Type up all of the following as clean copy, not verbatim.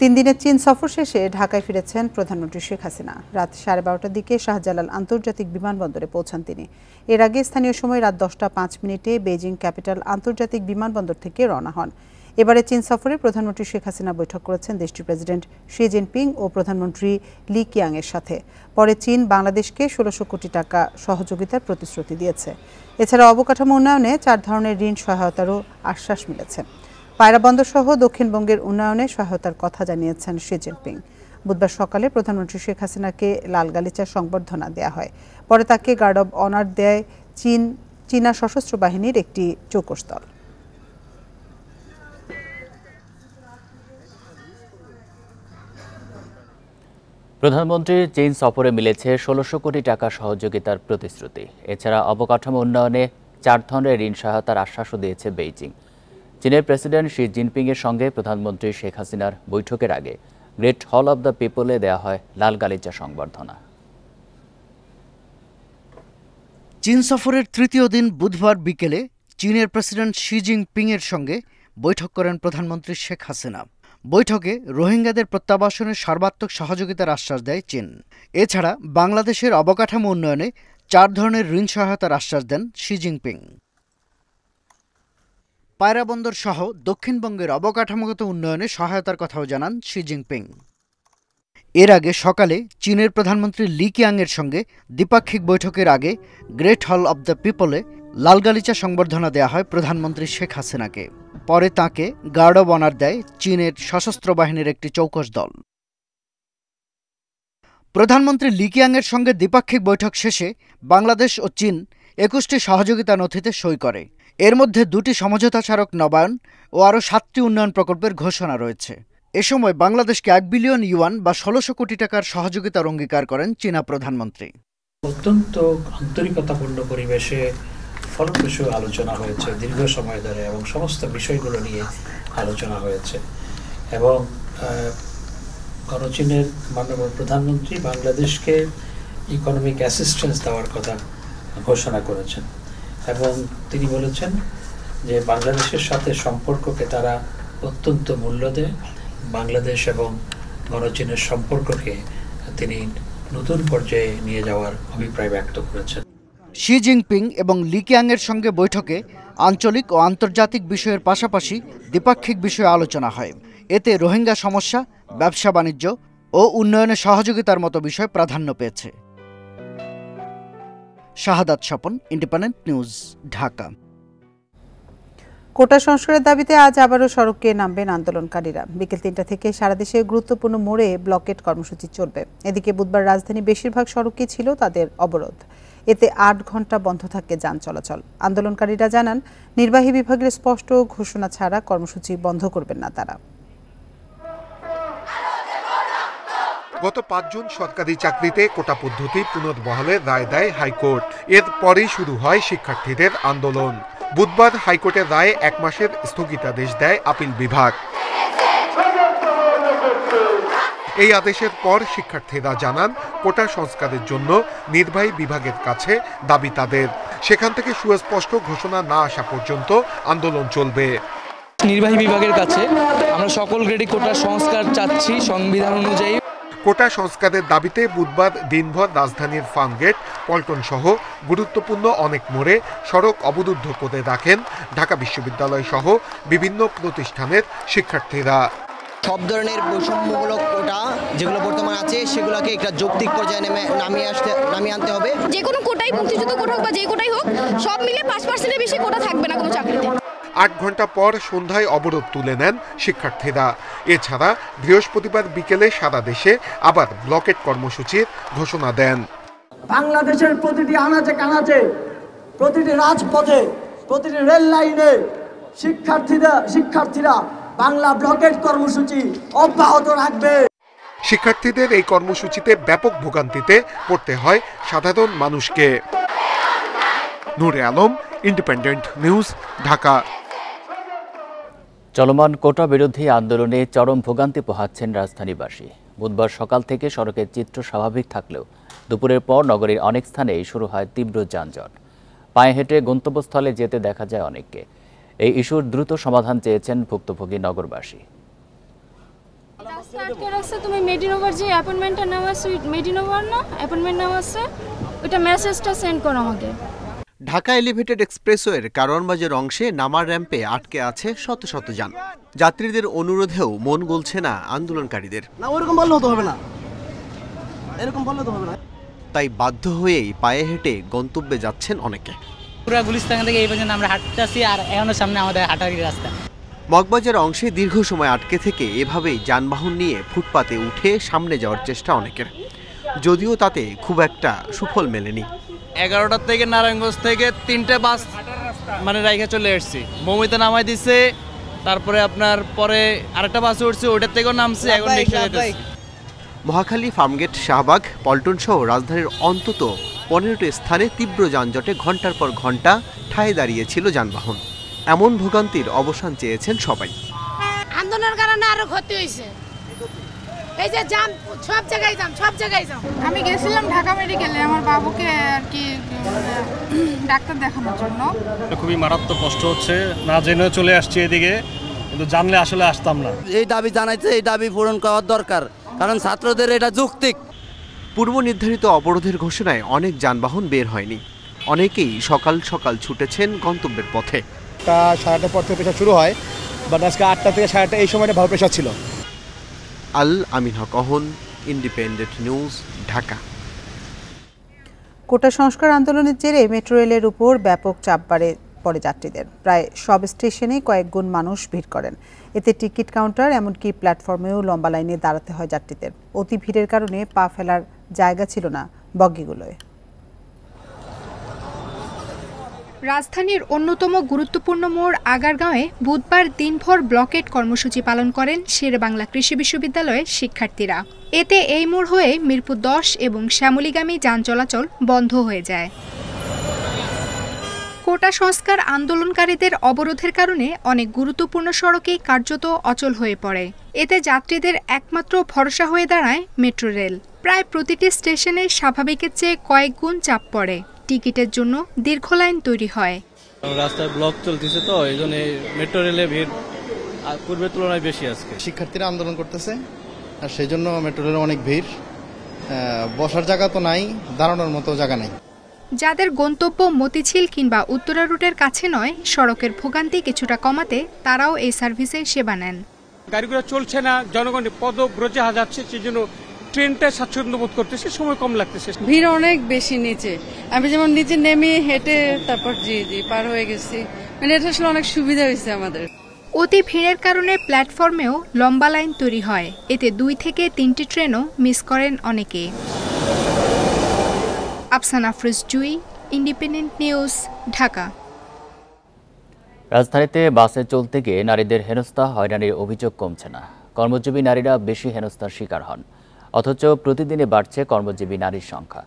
3 দিনের চীন সফর শেষে ঢাকায় ফিরেছেন প্রধানমন্ত্রী শেখ হাসিনা। রাত 12:30টার দিকে শাহজালাল আন্তর্জাতিক বিমানবন্দরে পৌঁছান তিনি। এর আগে স্থানীয় সময় রাত 10:05 বেইজিং ক্যাপিটাল আন্তর্জাতিক বিমানবন্দর থেকে রওনা হন। এবারে চীন সফরে প্রধানমন্ত্রী শেখ হাসিনা বৈঠক করেছেন দেশটির প্রেসিডেন্ট শি জিনপিং ও প্রধানমন্ত্রী লি কিয়াংয়ের সাথে। পরে চীন বাংলাদেশকে 1600 কোটি টাকা সহযোগিতার প্রতিশ্রুতি দিয়েছে। এছাড়া অবকাঠামো উন্নয়নে 4 ধরনের ঋণ সহায়তারও আশ্বাস মিলেছে। পায়রা বন্দর সহ দক্ষিণবঙ্গের উন্নয়নে সহায়তার কথা জানিয়েছেন শি জিনপিং। বুধবার সকালে প্রধানমন্ত্রী শেখ হাসিনাকে লাল গালিচার সংবর্ধনা দেয়া হয়। পরে তাকে গার্ড অব অনার দেয় চীনা সশস্ত্র বাহিনীর একটি চৌকস দল। প্রধানমন্ত্রীর চীন সফরে মিলেছে 1600 কোটি টাকা সহযোগিতার প্রতিশ্রুতি। এছাড়া অবকাঠামো উন্নয়নে 4 ধরনের ঋণ সহায়তার আশ্বাসও দিয়েছে বেইজিং। চীনের প্রেসিডেন্ট শি জিনপিংয়ের সঙ্গে প্রধানমন্ত্রী শেখ হাসিনার বৈঠকের আগে গ্রেট হল অব দ্য পিপলে দেওয়া হয় লাল গালিচা সংবর্ধনা। চীন সফরের তৃতীয় দিন বুধবার বিকেলে চীনের প্রেসিডেন্ট শি জিনপিংয়ের সঙ্গে বৈঠক করেন প্রধানমন্ত্রী শেখ হাসিনা। বৈঠকে রোহিঙ্গাদের প্রত্যাবাসনের সর্বাত্মক সহযোগিতার আশ্বাস দেয় চীন। এছাড়া বাংলাদেশের অবকাঠামো উন্নয়নে 4 ধরনের ঋণ সহায়তার আশ্বাস দেন শি জিনপিং। পায়রা বন্দর সহ দক্ষিণবঙ্গের অবকাঠামোগত উন্নয়নে সহায়তার কথাও জানান শি জিনপিং। এর আগে সকালে চীনের প্রধানমন্ত্রী লি কিয়াংয়ের সঙ্গে দ্বিপাক্ষিক বৈঠকের আগে গ্রেট হল অব দ্য পিপলে লাল গালিচা সংবর্ধনা দেওয়া হয় প্রধানমন্ত্রী শেখ হাসিনাকে। পরে তাঁকে গার্ড অব অনার দেয় চীনের সশস্ত্র বাহিনীর একটি চৌকস দল। প্রধানমন্ত্রী লি কিয়াংয়ের সঙ্গে দ্বিপাক্ষিক বৈঠক শেষে বাংলাদেশ ও চীন 21টি সহযোগিতা নথিতে সই করে। এর মধ্যে 2টি সমঝোতা স্মারক নবায়ন ও আরও 7টি উন্নয়ন প্রকল্পের ঘোষণা রয়েছে। এ সময় বাংলাদেশকে 1 বিলিয়ন ইউয়ান বা 1600 কোটি টাকার সহযোগিতার অঙ্গীকার করেন চীনা প্রধানমন্ত্রী। অত্যন্ত আন্তরিকতাপূর্ণ পরিবেশে ফলপ্রসূ আলোচনা হয়েছে দীর্ঘ সময় ধরে, এবং সমস্ত বিষয়গুলো নিয়ে আলোচনা হয়েছে। এবং চীনের মাননীয় প্রধানমন্ত্রী বাংলাদেশকে ইকোনমিক অ্যাসিস্ট্যান্স দেওয়ার কথা ঘোষণা করেছেন, এবং তিনি বলেছেন যে বাংলাদেশের সাথে সম্পর্ককে তারা অত্যন্ত মূল্য দেয়। বাংলাদেশ এবং চীনের সম্পর্ককে তিনি নতুন পর্যায়ে নিয়ে যাওয়ার অভিপ্রায় ব্যক্ত করেছেন। শি জিনপিং এবং লি কিয়াংয়ের সঙ্গে বৈঠকে আঞ্চলিক ও আন্তর্জাতিক বিষয়ের পাশাপাশি দ্বিপাক্ষিক বিষয়ে আলোচনা হয়। এতে রোহিঙ্গা সমস্যা, ব্যবসা বাণিজ্য ও উন্নয়নে সহযোগিতার মতো বিষয় প্রাধান্য পেয়েছে। শাহাদাত স্বপন, ইন্ডিপেন্ডেন্ট নিউজ, ঢাকা। কোটা সংস্কারের দাবিতে আজ আবারও সড়কে নামবেন আন্দোলনকারীরা। বিকেল 3টা থেকে সারা দেশে গুরুত্বপূর্ণ মোড়ে ব্লকেট কর্মসূচি চলবে। এদিকে বুধবার রাজধানী বেশিরভাগ সড়কই ছিল তাদের অবরোধ। এতে 8 ঘণ্টা বন্ধ থাকে যান চলাচল। আন্দোলনকারীরা জানান, নির্বাহী বিভাগের স্পষ্ট ঘোষণা ছাড়া কর্মসূচি বন্ধ করবেন না তারা। গত 5 জুন সরকারি চাকরিতে কোটা পদ্ধতি পুনর্বহালের রায় দেয় হাইকোর্ট। এরপরই শুরু হয় শিক্ষার্থীদের আন্দোলন। বুধবার হাইকোর্টের রায়ে 1 মাসের স্থগিতাদেশ দেয় আপিল বিভাগ। এই আদেশের পর শিক্ষার্থীরা জানান, কোটা সংস্কারের জন্য নির্বাহী বিভাগের কাছে দাবি তাদের। সেখান থেকে সুস্পষ্ট ঘোষণা না আসা পর্যন্ত আন্দোলন চলবে। নির্বাহী বিভাগের কাছে আমরা সকল গ্রেডে কোটা সংস্কার চাচ্ছি সংবিধান অনুযায়ী। কোটা সংস্কারের দাবিতে বুধবার দিনভর রাজধানীর ফার্মগেট, পল্টন সহ গুরুত্বপূর্ণ অনেক মোড়ে সড়ক অবরুদ্ধ করে রাখেন ঢাকা বিশ্ববিদ্যালয় সহ বিভিন্ন প্রতিষ্ঠানের শিক্ষার্থীরা। সব ধরনের বৈষম্যমূলক কোটা যেগুলো বর্তমান আছে সেগুলোকে একটা যৌক্তিক পর্যায়ে নামিয়ে আনতে হবে। যে কোনো কোটাই, মুক্তিযুদ্ধ কোটা হোক বা যে কোটাই হোক, সব মিলে 5%-এর বেশি কোটা থাকবে না কোনো চাকরিতে। 8 ঘণ্টা পর সন্ধ্যায় অবরোধ তুলে নেন শিক্ষার্থীরা। এছাড়া বৃহস্পতিবার বিকেলে সারা দেশে আবার ব্লকেট কর্মসূচির ঘোষণা দেন। বাংলাদেশের প্রতিটি আনাচে কানাচে, প্রতিটি রাজপথে, প্রতিটি রেল লাইনে শিক্ষার্থীরা বাংলা ব্লকেট কর্মসূচি অব্যাহত রাখবে। শিক্ষার্থীদের এই কর্মসূচিতে ব্যাপক ভোগান্তিতে পড়তে হয় সাধারণ মানুষকে। নূরে আলম, ইন্ডিপেন্ডেন্ট নিউজ, ঢাকা। চলমান কোটা বিরোধী আন্দোলনে চরম ভোগান্তি পোহাচ্ছেন রাজধানীবাসী। বুধবার সকাল থেকে সড়কের চিত্র স্বাভাবিক থাকলেও দুপুরের পর নগরীর অনেক স্থানেই শুরু হয় তীব্র যানজট। পায়ে হেঁটে গন্তব্যস্থলে যেতে দেখা যায় অনেককে। এই ইস্যুর দ্রুত সমাধান চেয়েছেন ভুক্তভোগী নগরবাসী। আটকে রাখছে, তুমি মেডিনোভার যে অ্যাপয়েন্টমেন্টটা নেওয়া আছে, মেডিনোভার না অ্যাপয়েন্টমেন্ট নেওয়া আছে, ওইটা মেসেজটা সেন্ড করো আমাকে। ঢাকা এলিভেটেড এক্সপ্রেসওয়ের কারওয়ানবাজার অংশে নামার র্যাম্পে আটকে আছে শত শত যান। যাত্রীদের অনুরোধেও মন গলছে না আন্দোলনকারীদের। না ওরকম বললে তো হবে না, এরকম বললে তো হবে না। তাই বাধ্য হয়েই পায়ে হেঁটে গন্তব্যে যাচ্ছেন অনেকে। পুরো গুলিস্তান থেকে এই পর্যন্ত আমরা হাঁটতেছি, আর এখনো সামনে আমাদের হাঁটার রাস্তা। মগবাজার অংশে দীর্ঘ সময় আটকে থেকে এভাবেই যানবাহন নিয়ে ফুটপাতে উঠে সামনে যাওয়ার চেষ্টা অনেকের, যদিও তাতে খুব একটা সুফল মেলেনি। 11টার থেকে নারায়ণগঞ্জ থেকে 3টে বাস মানে রাইখা চলে এসেছি, মমিতে নামাই দিছে, তারপরে আপনার পরে আরেকটা বাসে উঠছে, ওইটার থেকেও নামছে, এখন রিকশা যেতেছি। মহাখালী, ফার্মগেট, শাহবাগ, পল্টন সহ রাজধানীর অন্তত 15টি স্থানে তীব্র যানজটে ঘন্টার পর ঘন্টা ঠায় দাঁড়িয়েছিল যানবাহন। এমন ভোগান্তির অবসান চেয়েছেন সবাই। আন্দোলনের কারণে আরো ক্ষতি হয়েছে, এই যে জাম, সব জায়গায় জাম, সব জায়গায় জাম। আমি গেছিলাম ঢাকা মেডিকেলে আমার বাবুকে আর কি ডাক্তার দেখানোর জন্য। খুবই মারাত্মক কষ্ট হচ্ছে, না জেনে চলে আসছি এদিকে, কিন্তু জানলে আসলে আসতাম না। এই দাবি জানাইছে, এই দাবি পূরণ করার দরকার, কারণ ছাত্রদের এটা যৌক্তিক। পূর্ব নির্ধারিত অবরোধের ঘোষণায় অনেক যানবাহন বের হয়নি, অনেকেই সকাল সকাল ছুটেছেন গন্তব্যের পথে। 8:30 পর থেকে পেশা শুরু হয়, বাট আজকে 8টা থেকে 8:30 এই সময়টা ভালো পেশা ছিল। আল আমিন হক অহন, ইন্ডিপেন্ডেন্ট নিউজ, ঢাকা। কোটা সংস্কার আন্দোলনের জেরে মেট্রো রেলের উপর ব্যাপক চাপ পড়ে যাত্রীদের। প্রায় সব স্টেশনেই কয়েক গুণ মানুষ ভিড় করেন। এতে টিকিট কাউন্টার এমনকি প্ল্যাটফর্মেও লম্বা লাইনে দাঁড়াতে হয় যাত্রীদের। অতি ভিড়ের কারণে পা ফেলার জায়গা ছিল না বগিগুলোয়। রাজধানীর অন্যতম গুরুত্বপূর্ণ মোড় আগারগাঁওয়ে বুধবার দিনভর ব্লকেট কর্মসূচি পালন করেন শেরেবাংলা কৃষি বিশ্ববিদ্যালয়ের শিক্ষার্থীরা। এতে এই মোড় হয়ে মিরপুর 10 এবং শ্যামলীগামী যান চলাচল বন্ধ হয়ে যায়। কোটা সংস্কার আন্দোলনকারীদের অবরোধের কারণে অনেক গুরুত্বপূর্ণ সড়কেই কার্যত অচল হয়ে পড়ে। এতে যাত্রীদের একমাত্র ভরসা হয়ে দাঁড়ায় মেট্রো রেল। প্রায় প্রতিটি স্টেশনে স্বাভাবিকের চেয়ে কয়েক গুণ চাপ পড়ে। টিকিটের জন্য দীর্ঘ লাইন তৈরি হয়। রাস্তায় ব্লক চলতেছে, তো এই জন্য মেট্রো রেলে ভিড় পূর্বের তুলনায় বেশি আজকে। শিক্ষার্থীরা আন্দোলন করতেছে, আর সেই জন্য মেট্রো রেলে অনেক ভিড়। বসার জায়গা তো নাই, দাঁড়ানোর মতো জায়গা নাই। যাদের গন্তব্য মতিঝিল কিংবা উত্তরা রুটের কাছে নয়, সড়কের ভোগান্তি কিছুটা কমাতে তারাও এই সার্ভিসে সেবা নেন। গাড়িগুলো চলছে না, জনগণ পদব্রজে হাজাচ্ছে, সেই জন্য ট্রেনটা স্বাচ্ছন্দ্য বোধ করতেছে, সময় কম লাগতেছে। ভিড় অনেক বেশি নিচে, আমি যেমন নিচে নেমে হেঁটে তারপর জি পার হয়ে গেছি, মানে এটা আসলে অনেক সুবিধা হয়েছে আমাদের। অতি ভিড়ের কারণে প্ল্যাটফর্মেও লম্বা লাইন তৈরি হয়। এতে 2 থেকে 3টি ট্রেনও মিস করেন অনেকে। আফসানা আফরোজ জুই, ইন্ডিপেন্ডেন্ট নিউজ, ঢাকা। রাজধানীতে বাসে চলতে গিয়ে নারীদের হেনস্থা হয়রানির অভিযোগ কমছে না। কর্মজীবী নারীরা বেশি হেনস্থার শিকার হন, অথচ প্রতিদিনে বাড়ছে কর্মজীবী নারীর সংখ্যা।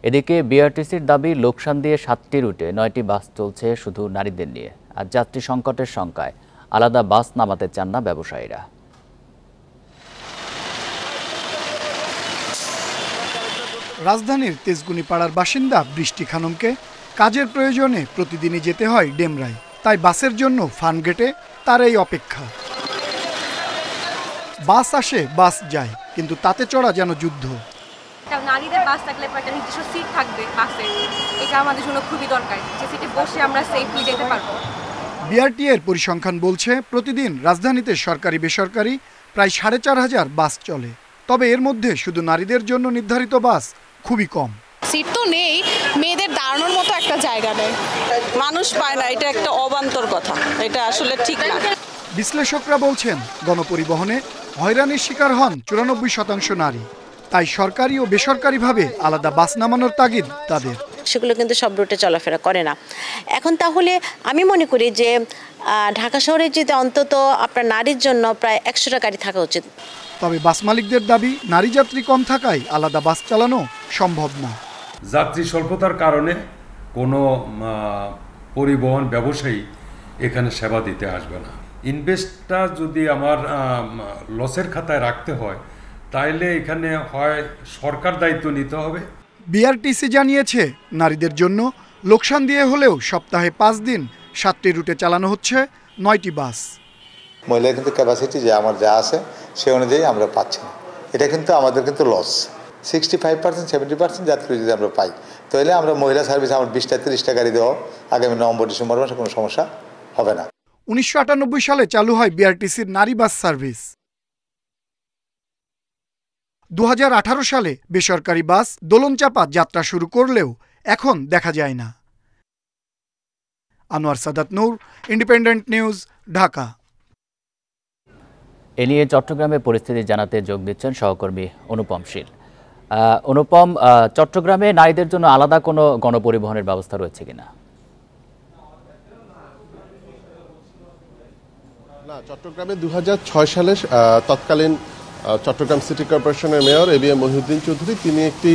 এদিকে বিআরটিসির দাবি, লোকসান দিয়ে 7টি রুটে 9টি বাস চলছে শুধু নারীদের নিয়ে। আর যাত্রী সংকটের শঙ্কায় আলাদা বাস নামাতে চান না ব্যবসায়ীরা। রাজধানীর তেজগুনিপাড়ার বাসিন্দা বৃষ্টি খানমকে কাজের প্রয়োজনে প্রতিদিনই যেতে হয় ডেমরায়, তাই বাসের জন্য ফার্মগেটে তার এই অপেক্ষা। বাস আসে, বাস যায়, কিন্তু তাতে চড়া যেন যুদ্ধ। নারীদের বাস থাকলে একটা নির্দিষ্ট সিট থাকবে বাসে, এটা আমাদের জন্য খুবই দরকার, যে সিটে বসে আমরা সেফলি যেতে পারবো। বিআরটি এর পরিসংখ্যান বলছে প্রতিদিন রাজধানীতে সরকারি বেসরকারি প্রায় 4500 বাস চলে। তবে এর মধ্যে শুধু নারীদের জন্য নির্ধারিত বাস খুবই কম। সিট তো নেই, মেয়েদের দাঁড়ানোর মতো একটা জায়গা নেই, মানুষ পায় না, এটা একটা অবান্তর কথা, এটা আসলে ঠিক না। বিশ্লেষকরা বলছেন গণপরিবহনে হয়রানির শিকার হন 94% নারী। তাই সরকারি ও বেসরকারিভাবে আলাদা বাস নামানোর তাগিদ তাদের। সেগুলো কিন্তু সব রুটে চলাফেরা করে না এখন। তাহলে আমি মনে করি যে ঢাকা শহরে যদি অন্তত আপনার নারীর জন্য প্রায় 100টা গাড়ি থাকা উচিত। তবে বাস মালিকদের দাবি, নারী যাত্রী কম থাকায় আলাদা বাস চালানো সম্ভব না। যাত্রী স্বল্পতার কারণে কোনো পরিবহন ব্যবসায়ী এখানে সেবা দিতে আসবে না। ইনভেস্টটা যদি আমার লসের খাতায় রাখতে হয়, তাইলে এখানে হয় সরকার দায়িত্ব নিতে হবে। বিআরটিসি জানিয়েছে নারীদের জন্য লোকসান দিয়ে হলেও সপ্তাহে 5 দিন 7টি রুটে চালানো হচ্ছে 9টি বাস। মহিলার কিন্তু ক্যাপাসিটি যে আমার যা আছে সে অনুযায়ী আমরা পাচ্ছি না, এটা কিন্তু আমাদের কিন্তু লস। 65% 70% যাত্রী যদি আমরা পাই তাহলে আমরা মহিলা সার্ভিস আমার 20টা 30টা গাড়ি দেওয়া আগামী নভেম্বর ডিসেম্বর মাসে কোনো সমস্যা হবে না। 1998 সালে চালু হয় বিআরটিসির নারী বাস সার্ভিস। 2018 সালে বেসরকারি বাস দোলনচাপা যাত্রা শুরু করলেও এখন দেখা যায় না। আনোয়ার সাদাত নূর, ইন্ডিপেন্ডেন্ট নিউজ, ঢাকা। এ নিয়ে চট্টগ্রামে পরিস্থিতি জানাতে যোগ দিচ্ছেন সহকর্মী অনুপম শীল। অনুপম, চট্টগ্রামে নারীদের জন্য আলাদা কোনো গণপরিবহনের ব্যবস্থা রয়েছে কিনা? না, চট্টগ্রামে 2006 সালে তৎকালীন চট্টগ্রাম সিটি কর্পোরেশনের মেয়র এবিএম মহিউদ্দিন চৌধুরী তিনি একটি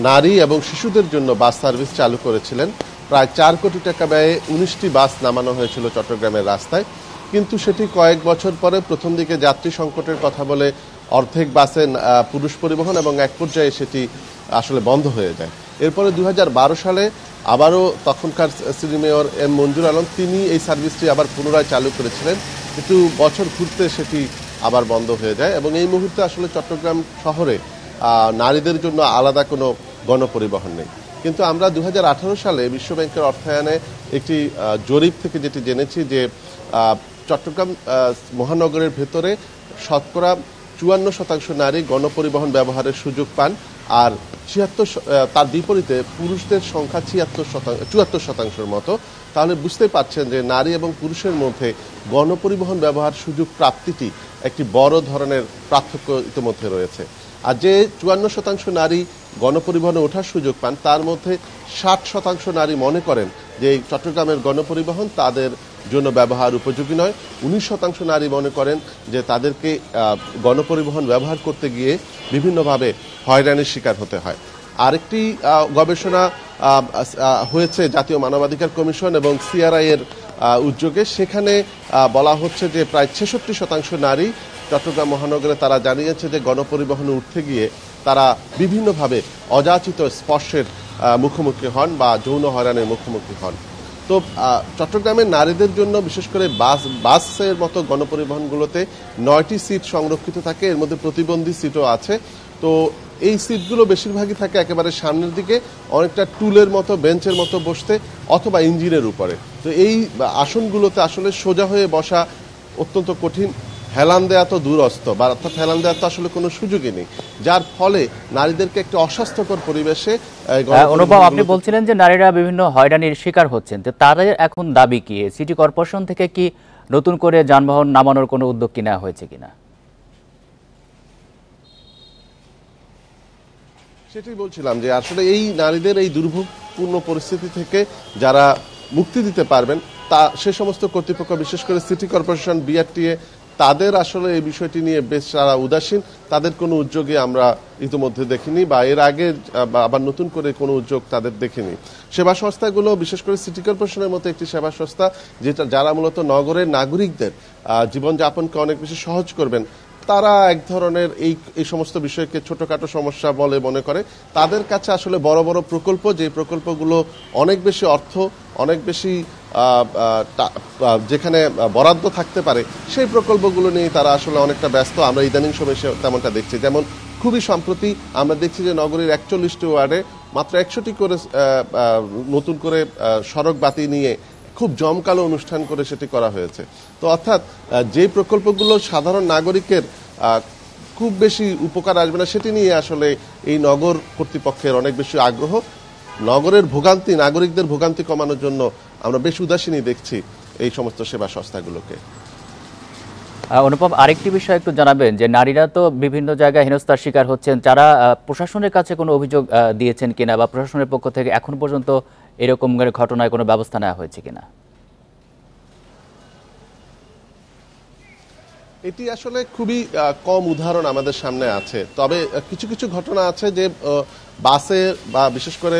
নারী এবং শিশুদের জন্য বাস সার্ভিস চালু করেছিলেন। প্রায় 4 কোটি টাকা ব্যয়ে 19টি বাস নামানো হয়েছিল চট্টগ্রামের রাস্তায়, কিন্তু সেটি কয়েক বছর পরে প্রথম দিকে যাত্রী সংকটের কথা বলে অর্ধেক বাসে পুরুষ পরিবহন এবং এক পর্যায়ে সেটি আসলে বন্ধ হয়ে যায়। এরপরে 2012 সালে আবারও তখনকার সিটি মেয়র এম মঞ্জুর আলম তিনি এই সার্ভিসটি আবার পুনরায় চালু করেছিলেন, কিন্তু বছর ঘুরতে সেটি আবার বন্ধ হয়ে যায় এবং এই মুহূর্তে আসলে চট্টগ্রাম শহরে নারীদের জন্য আলাদা কোনো গণপরিবহন নেই। কিন্তু আমরা 2018 সালে বিশ্বব্যাংকের অর্থায়নে একটি জরিপ থেকে যেটি জেনেছি যে চট্টগ্রাম মহানগরের ভেতরে শতকরা 54% নারী গণপরিবহন ব্যবহারের সুযোগ পান, আর 76 তার বিপরীতে পুরুষদের সংখ্যা 74% মতো। তাহলে বুঝতে পারছেন যে নারী এবং পুরুষের মধ্যে গণপরিবহন ব্যবহার সুযোগ প্রাপ্তিটি একটি বড় ধরনের পার্থক্য ইতিমধ্যে রয়েছে। আর যে 54% নারী গণপরিবহনে ওঠার সুযোগ পান তার মধ্যে 60% নারী মনে করেন যে চট্টগ্রামের গণপরিবহন তাদের জন্য ব্যবহার উপযোগী নয়। 19% নারী মনে করেন যে তাদেরকে গণপরিবহন ব্যবহার করতে গিয়ে বিভিন্নভাবে হয়রানির শিকার হতে হয়। আরেকটি গবেষণা হয়েছে জাতীয় মানবাধিকার কমিশন এবং সিআরআই এর উদ্যোগে, সেখানে বলা হচ্ছে যে প্রায় 66% নারী চট্টগ্রাম মহানগরে তারা জানিয়েছে যে গণপরিবহনে উঠতে গিয়ে তারা বিভিন্নভাবে অযাচিত স্পর্শের মুখোমুখি হন বা যৌন হয়রানির মুখোমুখি হন। তো চট্টগ্রামের নারীদের জন্য বিশেষ করে বাসের মতো গণপরিবহনগুলোতে 9টি সিট সংরক্ষিত থাকে, এর মধ্যে প্রতিবন্ধী সিটও আছে। তো এই সিটগুলো বেশিরভাগই থাকে একেবারে সামনের দিকে, অনেকটা টুলের মতো বেঞ্চের মতো বসতে অথবা ইঞ্জিনের উপরে। তো এই আসনগুলোতে আসলে সোজা হয়ে বসা অত্যন্ত কঠিন, হেলান দেয়া তো দূরস্থ, বা অর্থাৎ হেলান দেওয়ার তো আসলে কোনো সুযোগই নেই, যার ফলে নারীদেরকে একটি অস্বাস্থ্যকর পরিবেশে। অনুভব, আপনি বলছিলেন যে নারীরা বিভিন্ন হয়রানির শিকার হচ্ছেন, তো তাদের এখন দাবি কি? সিটি কর্পোরেশন থেকে কি নতুন করে যানবাহন নামানোর কোনো উদ্যোগ কি নেওয়া হয়েছে কিনা? সেটাই বলছিলাম যে আসলে এই নারীদের এই দুর্ভোগপূর্ণ পরিস্থিতি থেকে যারা মুক্তি দিতে পারবেন তা সে সমস্ত কর্তৃপক্ষ, বিশেষ করে সিটি কর্পোরেশন, বিআরটিএ, তাদের আসলে এই বিষয়টি নিয়ে বেশ তারা উদাসীন। তাদের কোনো উদ্যোগে আমরা ইতিমধ্যে দেখিনি বা এর আগে আবার নতুন করে কোনো উদ্যোগ তাদের দেখিনি। সেবা সংস্থাগুলো, বিশেষ করে সিটি কর্পোরেশনের মতো একটি সেবা সংস্থা যারা মূলত নগরের নাগরিকদের জীবনযাপনকে অনেক বেশি সহজ করবেন, তারা এক ধরনের এই সমস্ত বিষয়কে ছোটখাটো সমস্যা বলে মনে করে। তাদের কাছে আসলে বড় বড় প্রকল্প, যে প্রকল্পগুলো অনেক বেশি অর্থ, অনেক বেশি যেখানে বরাদ্দ থাকতে পারে, সেই প্রকল্পগুলো নিয়ে তারা আসলে অনেকটা ব্যস্ত। আমরা ইদানিং সময় তেমনটা দেখছি। যেমন খুবই সম্প্রতি আমরা দেখছি যে নগরীর 41টি ওয়ার্ডে মাত্র 100টি করে নতুন করে সড়ক বাতি নিয়ে খুব জমকালো অনুষ্ঠান করে সেটি করা হয়েছে। তো অর্থাৎ যে প্রকল্পগুলো সাধারণ নাগরিকের খুব বেশি উপকার আসবে না, সেটি নিয়ে আসলে এই নগর কর্তৃপক্ষের অনেক বেশি আগ্রহ। নগরের ভোগান্তি, নাগরিকদের ভোগান্তি কমানোর জন্য আমরা বেশ উদাসীনই দেখছি এই সমস্ত সেবা সংস্থাগুলোকে। অনুপম, আরেকটি বিষয় একটু জানাবেন যে নারীরা তো বিভিন্ন জায়গায় হেনস্থার শিকার হচ্ছেন, যারা প্রশাসনের কাছে কোনো অভিযোগ দিয়েছেন কিনা বা প্রশাসনের পক্ষ থেকে এখন পর্যন্ত এরকম ঘটনায় কোনো ব্যবস্থা নেওয়া হয়েছে কিনা? এটি আসলে খুবই কম উদাহরণ আমাদের সামনে আছে, তবে কিছু কিছু ঘটনা আছে যে বাসে বা বিশেষ করে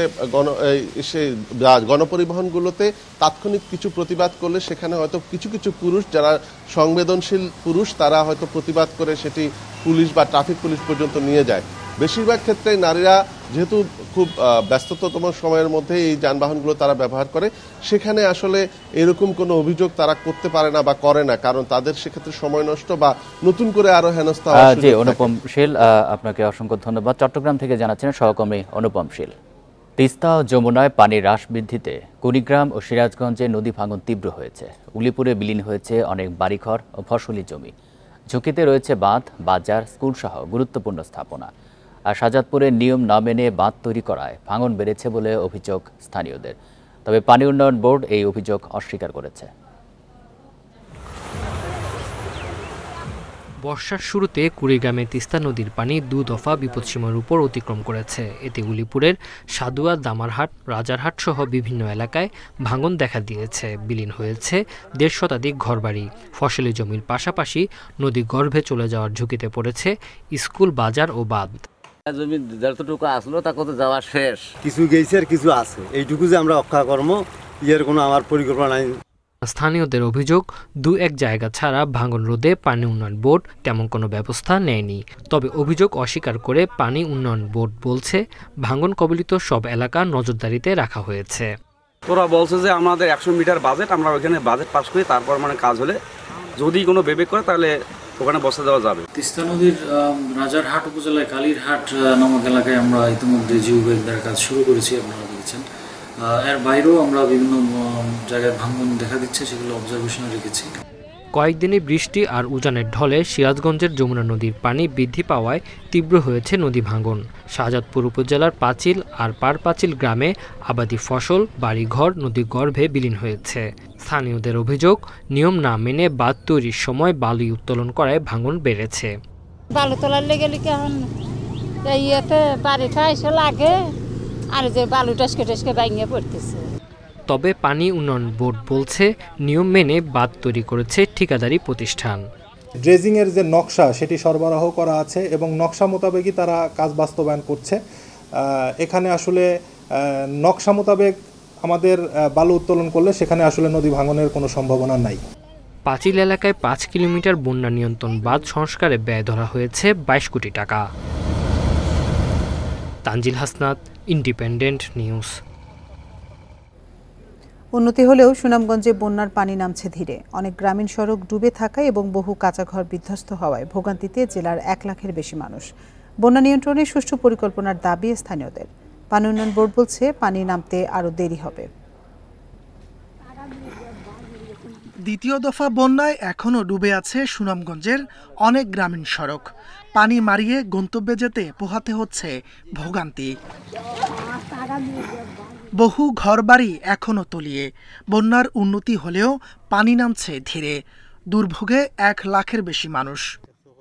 গণপরিবহনগুলোতে তাৎক্ষণিক কিছু প্রতিবাদ করলে সেখানে হয়তো কিছু কিছু পুরুষ, যারা সংবেদনশীল পুরুষ, তারা হয়তো প্রতিবাদ করে সেটি পুলিশ বা ট্রাফিক পুলিশ পর্যন্ত নিয়ে যায়। বেশিরভাগ ক্ষেত্রে নারীরা যেহেতু খুব ব্যস্ততম সময়ের মধ্যে এই যানবাহনগুলো তারা ব্যবহার করে, সেখানে আসলে এরকম কোনো অভিযোগ তারা করতে পারে না বা করে না, কারণ তাদের সেক্ষেত্রে সময় নষ্ট বা নতুন করে আরো হেনস্থা। জি, অনুপম শীল, আপনাকে অসংখ্য ধন্যবাদ। চট্টগ্রাম থেকে জানাচ্ছেন সহকর্মী অনুপম শীল। তিস্তা ও যমুনায় পানির হ্রাস বৃদ্ধিতে কুড়িগ্রাম ও সিরাজগঞ্জে নদী ভাঙন তীব্র হয়েছে। উলিপুরে বিলীন হয়েছে অনেক বাড়িঘর ও ফসলি জমি। ঝুঁকিতে রয়েছে বাঁধ, বাজার, স্কুল সহ গুরুত্বপূর্ণ স্থাপনা। আর শাহজাদপুরে নিয়ম না মেনে বাঁধ তৈরি করায় ভাঙন বেড়েছে বলে অভিযোগ স্থানীয়দের। তবে পানি উন্নয়ন বোর্ড এই অভিযোগ অস্বীকার করেছে। বর্ষার শুরুতে কুড়িগ্রামে তিস্তা নদীর পানি 2 দফা বিপদসীমার উপর অতিক্রম করেছে। এতে উলিপুরের সাদুয়া, দামারহাট, রাজারহাট সহ বিভিন্ন এলাকায় ভাঙন দেখা দিয়েছে। বিলীন হয়েছে 1.5 শতাধিক ঘরবাড়ি। ফসলি জমির পাশাপাশি নদী গর্ভে চলে যাওয়ার ঝুঁকিতে পড়েছে স্কুল, বাজার ও বাঁধ। জমি যতটুকু আসলো তা কত যাওয়া শেষ, কিছু গেছে আর কিছু আছে। এইটুকু যে আমরা রক্ষা কর্ম ইয়ের কোনো আমার পরিকল্পনা নাই। স্থানীয়দের অভিযোগ, 2-1 জায়গা ছাড়া ভাঙন রোধে পানি উন্নয়ন বোর্ড তেমন কোনো ব্যবস্থা নেয়নি। তবে অভিযোগ অস্বীকার করে পানি উন্নয়ন বোর্ড বলছে, ভাঙন কবলিত সব এলাকা নজরদারিতে রাখা হয়েছে। তোরা বলছে যে আমাদের 100 মিটার বাজেট, আমরা ওইখানে বাজেট পাস করি, তারপর মানে কাজ হলে যদি কোনো বিবেক করে তাহলে ওখানে বসে দেওয়া যাবে। তিস্তা নদীর রাজারহাট উপজেলায় কালীরহাট নামক এলাকায় আমরা ইতিমধ্যে জিওব্যাগ দেওয়ার কাজ শুরু করেছি, আপনারা দেখেছেন। এর বাইরেও আমরা বিভিন্ন জায়গায় ভাঙন দেখা দিচ্ছে, সেগুলো অবজারভেশনে রেখেছি। কয়েকদিনে বৃষ্টি আর উজানের ঢলে সিরাজগঞ্জের যমুনা নদীর পানি বৃদ্ধি পাওয়ায় তীব্র হয়েছে নদী ভাঙন। শাহজাদপুর উপজেলার পাঁচিল আর পারপাচিল গ্রামে আবাদি ফসল, বাড়িঘর নদী গর্ভে বিলীন হয়েছে। স্থানীয়দের অভিযোগ, নিয়ম না মেনে বাঁধ তৈরির সময় বালু উত্তোলন করায় ভাঙন বেড়েছে। বালু তোলার লেগে ইয়েতে বাড়িটা এসে লাগে আর যে বালু টসকে ভাঙিয়ে পড়তেছে। তবে পানি উন্নয়ন বোর্ড বলছে, নিয়ম মেনে বাঁধ তৈরি করেছে ঠিকাদারি প্রতিষ্ঠান। ড্রেজিংয়ের যে নকশা সেটি সরবরাহ করা আছে এবং নকশা মোতাবেকই তারা কাজ বাস্তবায়ন করছে। এখানে আসলে নকশা মোতাবেক আমাদের বালু উত্তোলন করলে সেখানে আসলে নদী ভাঙনের কোনো সম্ভাবনা নাই। পাঁচিল এলাকায় 5 কিলোমিটার বন্যা নিয়ন্ত্রণ বাঁধ সংস্কারে ব্যয় ধরা হয়েছে 22 কোটি টাকা। Tanzil Hasnat, independent news. উন্নতি হলেও সুনামগঞ্জে বন্যার পানি নামছে ধীরে। অনেক গ্রামীণ সড়ক ডুবে থাকায় এবং বহু কাঁচা ঘর বিধ্বস্ত হওয়ায় ভোগান্তিতে জেলার 1 লাখের বেশি মানুষ। বন্যা নিয়ন্ত্রণে সুষ্ঠু পরিকল্পনার দাবি স্থানীয়দের। পানি উন্নয়ন বোর্ড বলছে, পানি নামতে আরও দেরি হবে। দ্বিতীয় দফা বন্যায় এখনও ডুবে আছে সুনামগঞ্জের অনেক গ্রামীণ সড়ক। পানি মারিয়ে গন্তব্যে যেতে পোহাতে হচ্ছে ভোগান্তি। বহু ঘরবাড়ি এখনও তলিয়ে। বন্যার উন্নতি হলেও পানি নামছে ধীরে। দুর্ভোগে 1 লাখের বেশি মানুষ।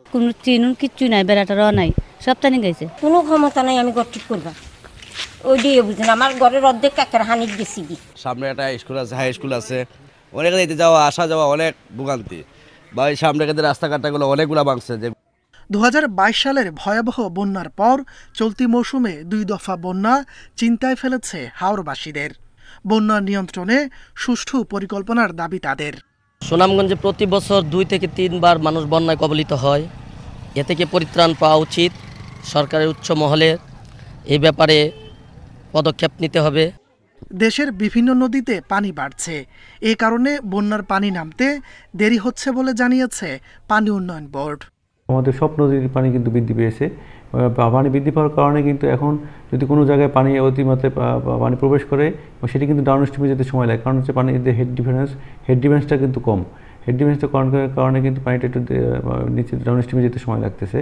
কোনো চিনুন কিচ্ছু নাই, বেড়াটারও নাই, সব টানি গেছে। কোনো ক্ষমতা নাই আমি ঘর ঠিক করবা। ওই দিয়ে বুঝেন আমার ঘরের অর্ধেক কাকের হানি গেছি। সামনে একটা স্কুল আছে, হাই স্কুল আছে, অনেক যেতে যাওয়া আসা যাওয়া অনেক ভোগান্তি। বা এই সামনে রাস্তাঘাটগুলো অনেকগুলো ভাঙছে। 2022 সালের ভয়াবহ বন্যার পর চলতি মৌসুমে 2 দফা বন্যা চিন্তায় ফেলেছে হাওরবাসীদের। বন্যা নিয়ন্ত্রণে সুষ্ঠু পরিকল্পনার দাবি তাদের। সুনামগঞ্জে প্রতি বছর 2 থেকে 3 বার মানুষ বন্যায় কবলিত হয়। এ থেকে পরিত্রাণ পাওয়া উচিত। সরকারের উচ্চ মহলে এই ব্যাপারে পদক্ষেপ নিতে হবে। দেশের বিভিন্ন নদীতে পানি বাড়ছে। এ কারণে বন্যার পানি নামতে দেরি হচ্ছে বলে জানিয়েছে পানি উন্নয়ন বোর্ড। আমাদের সব নদীর পানি কিন্তু বৃদ্ধি পেয়েছে। পানি বৃদ্ধি পাওয়ার কারণে কিন্তু এখন যদি কোনো জায়গায় পানি অতিমাত্রায় পানি প্রবেশ করে, সেটি কিন্তু ডাউন স্ট্রিমে যেতে সময় লাগে। কারণ হচ্ছে পানির যে হেড ডিফারেন্সটা কিন্তু কম। হেড ডিফারেন্সটা করার কারণে কিন্তু পানিটা একটু নিচে ডাউন স্ট্রিমে যেতে সময় লাগতেছে।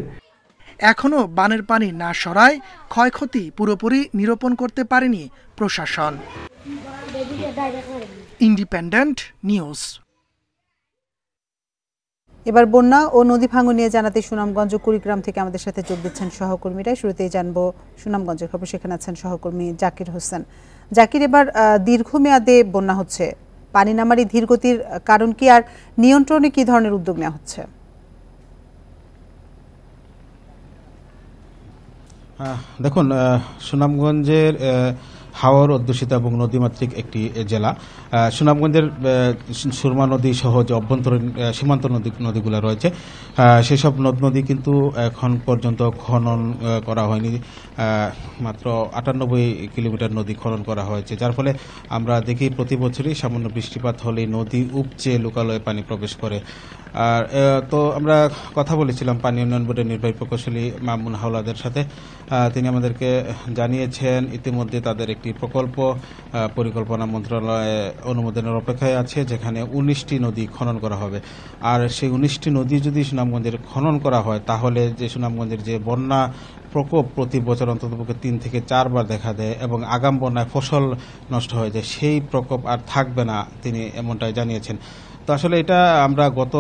এখনও বানের পানি না সরায় ক্ষয়ক্ষতি পুরোপুরি নিরূপণ করতে পারেনি প্রশাসন। Independent news. এবার বন্যা ও নদী ভাঙন নিয়ে জানাতে সুনামগঞ্জ ও কুড়িগ্রাম থেকে আমাদের সাথে যোগ দিচ্ছেন সহকর্মীরা। শুরুতেই জানবো সুনামগঞ্জের খবর, সেখানে আছেন সহকর্মী জাকির হোসেন। জাকির, এবার দীর্ঘমেয়াদে বন্যা হচ্ছে, পানি নামার এই ধীরগতির কারণ কি, আর নিয়ন্ত্রণে কি ধরনের উদ্যোগ নেওয়া হচ্ছে? দেখুন, সুনামগঞ্জের হাওর অধ্যুষিত এবং নদীমাতৃক একটি জেলা। সুনামগঞ্জের সুরমা নদী সহ যে অভ্যন্তরীণ সীমান্ত নদীগুলো রয়েছে সেসব নদী কিন্তু এখন পর্যন্ত খনন করা হয়নি। মাত্র 98 কিলোমিটার নদী খনন করা হয়েছে, যার ফলে আমরা দেখি প্রতি বছরই সামান্য বৃষ্টিপাত হলে নদী উপচে লোকালয়ে পানি প্রবেশ করে। আর তো আমরা কথা বলেছিলাম পানি উন্নয়ন বোর্ডের নির্বাহী প্রকৌশলী মামুন হাওলাদের সাথে। তিনি আমাদেরকে জানিয়েছেন ইতিমধ্যে তাদের একটি প্রকল্প পরিকল্পনা মন্ত্রণালয়ে অনুমোদনের অপেক্ষায় আছে, যেখানে 19টি নদী খনন করা হবে। আর সেই 19টি নদী যদি সুনামগঞ্জের খনন করা হয়, তাহলে যে সুনামগঞ্জের যে বন্যা প্রকোপ প্রতি বছর অন্ততপক্ষে 3 থেকে 4 বার দেখা দেয় এবং আগাম বন্যায় ফসল নষ্ট হয়ে যায়, সেই প্রকোপ আর থাকবে না, তিনি এমনটাই জানিয়েছেন। তো আসলে এটা আমরা গত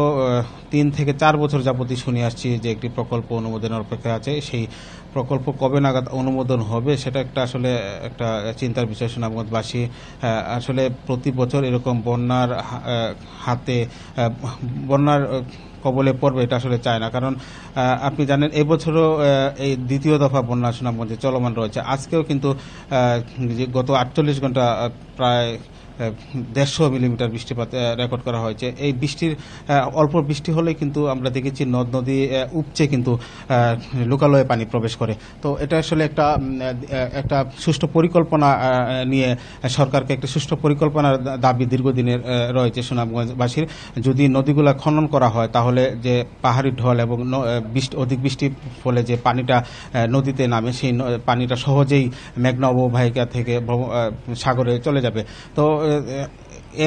3 থেকে 4 বছর যাবতই শুনে আসছি যে একটি প্রকল্প অনুমোদনের অপেক্ষায় আছে। সেই প্রকল্প কবে নাগাদ অনুমোদন হবে সেটা আসলে একটা চিন্তার বিষয় সুনামগঞ্জবাসী। আসলে প্রতি বছর এরকম বন্যার কবলে পড়বে এটা আসলে চায় না, কারণ আপনি জানেন এবছরও এই দ্বিতীয় দফা বন্যা সুনামগঞ্জে চলমান রয়েছে। আজকেও কিন্তু গত 48 ঘন্টা প্রায় 150 মিলিমিটার বৃষ্টিপাত রেকর্ড করা হয়েছে। এই বৃষ্টির অল্প বৃষ্টি হলে কিন্তু আমরা দেখেছি নদ নদী উপচে কিন্তু লোকালয়ে পানি প্রবেশ করে। তো এটা আসলে একটা সুষ্ঠু পরিকল্পনা নিয়ে সরকারকে একটা সুষ্ঠু পরিকল্পনার দাবি দীর্ঘদিনের রয়েছে সুনামগঞ্জবাসীর। যদি নদীগুলো খনন করা হয়, তাহলে যে পাহাড়ি ঢল এবং অধিক বৃষ্টির ফলে যে পানিটা নদীতে নামে, সেই পানিটা সহজেই মেঘনা অববাহিকা থেকে সাগরে চলে যাবে। তো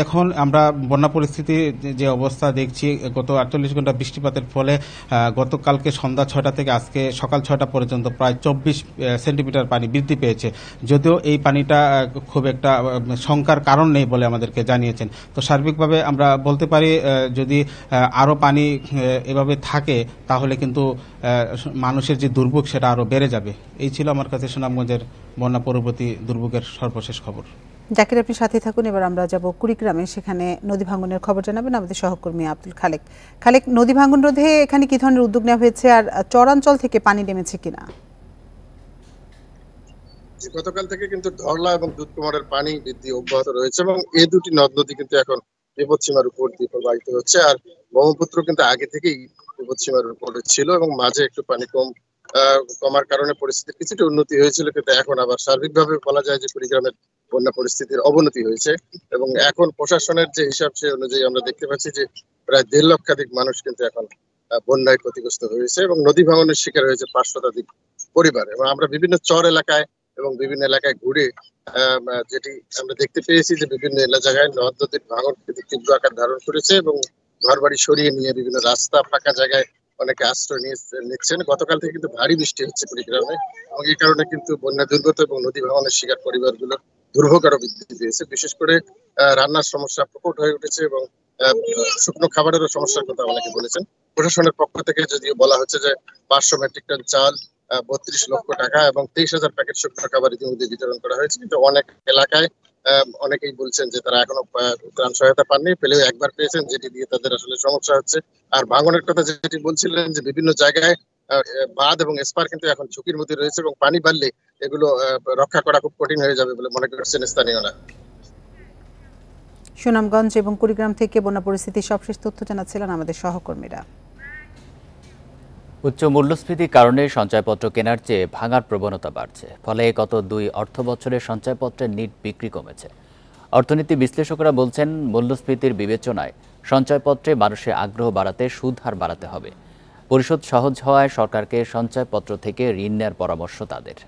এখন আমরা বন্যা পরিস্থিতি যে অবস্থা দেখছি, গত 48 ঘন্টা বৃষ্টিপাতের ফলে গতকালকে সন্ধ্যা 6টা থেকে আজকে সকাল 6টা পর্যন্ত প্রায় 24 সেন্টিমিটার পানি বৃদ্ধি পেয়েছে। যদিও এই পানিটা খুব একটা শঙ্কার কারণ নেই বলে আমাদেরকে জানিয়েছেন। তো সার্বিকভাবে আমরা বলতে পারি যদি আরও পানি এভাবে থাকে, তাহলে কিন্তু মানুষের যে দুর্ভোগ সেটা আরও বেড়ে যাবে। এই ছিল আমার কাছে সুনামগঞ্জের বন্যা পরবর্তী দুর্ভোগের সর্বশেষ খবর। জাকির, আপনি সাথে থাকুন। এবার আমরা যাব কুড়িগ্রামে, সেখানে নদী ভাঙনের খবর জানাবেন আমাদের সহকর্মী আব্দুল খালেক। খালেক, নদী ভাঙন রোধে এখানে কি ধরনের উদ্যোগ নেওয়া হয়েছে, আর চরাঞ্চল থেকে পানি নেমেছে কিনা? গতকাল থেকে কিন্তু ধরলা এবং দুধকুমারের পানি বৃদ্ধি অব্যাহত রয়েছে এবং এই দুটি নদ নদী কিন্তু এখন বিপদসীমার উপর দিয়ে প্রবাহিত হচ্ছে। আর ব্রহ্মপুত্র কিন্তু আগে থেকেই বিপদসীমার উপরে ছিল এবং মাঝে একটু পানি কমার কারণে পরিস্থিতির কিছুটা উন্নতি হয়েছিল, কিন্তু এখন আবার সার্বিকভাবে বলা যায় যে কুড়িগ্রামের বন্যা পরিস্থিতির অবনতি হয়েছে। এবং এখন প্রশাসনের যে হিসাব সে অনুযায়ী আমরা দেখতে পাচ্ছি যে প্রায় 1.5 লক্ষাধিক মানুষ কিন্তু এখন বন্যায় ক্ষতিগ্রস্ত হয়েছে এবং নদী ভাঙনের শিকার হয়েছে 5 শতাধিক পরিবার। এবং আমরা বিভিন্ন চর এলাকায় এবং বিভিন্ন এলাকায় ঘুরে যেটি আমরা দেখতে পেয়েছি যে বিভিন্ন জায়গায় নদ নদীর ভাঙন তীব্র আকার ধারণ করেছে এবং ঘরবাড়ি সরিয়ে নিয়ে বিভিন্ন রাস্তা ফাঁকা জায়গায় অনেকে আশ্রয় নিচ্ছেন। গতকাল থেকে কিন্তু ভারী বৃষ্টি হচ্ছে কুড়িগ্রামে এবং এই কারণে কিন্তু বন্যা দুর্গত এবং নদী ভাঙনের শিকার পরিবারগুলো দুর্ভোগ আরো বৃদ্ধি পেয়েছে। বিশেষ করে রান্নার সমস্যা প্রকট হয়ে উঠেছে এবং শুকনো খাবারেরও সমস্যার কথা অনেকে বলেছেন। প্রশাসনের পক্ষ থেকে যদিও বলা হচ্ছে যে 500 মেট্রিক টন চাল, 32 লক্ষ টাকা এবং 23,000 প্যাকেট শুকনো খাবার ইতিমধ্যে বিতরণ করা হয়েছে, কিন্তু অনেক এলাকায় অনেকেই বলছেন যে তারা এখনো ত্রাণ সহায়তা পাননি, পেলেও একবার পেয়েছেন, যেটি দিয়ে তাদের আসলে সমস্যা হচ্ছে। আর ভাঙনের কথা যেটি বলছিলেন যে বিভিন্ন জায়গায় বাঁধ এবং এসপার কিন্তু এখন ঝুঁকির মধ্যে রয়েছে এবং পানি বাড়লে এগুলো রক্ষা করা খুব কঠিন হয়ে যাবে বলে মনে করছেন স্থানীয়রা। সুনামগঞ্জ এবং কুড়িগ্রাম থেকে বন্যা পরিস্থিতির সবশেষ তথ্য জানাচ্ছিলেন আমাদের সহকর্মীরা। উচ্চ মূল্যস্ফীতির কারণে সঞ্চয়পত্র কেনার চেয়ে ভাঙার প্রবণতা বাড়ছে, ফলে গত 2 অর্থ বছরে সঞ্চয়পত্রের নিট বিক্রি কমেছে। অর্থনীতি বিশ্লেষকরা বলছেন, মূল্যস্ফীতির বিবেচনায় সঞ্চয়পত্রে মানুষের আগ্রহ বাড়াতে সুদ হার বাড়াতে হবে। পরিশোধ সহজ হওয়ায় সরকারকে সঞ্চয়পত্র থেকে ঋণ নেওয়ার পরামর্শ তাদের।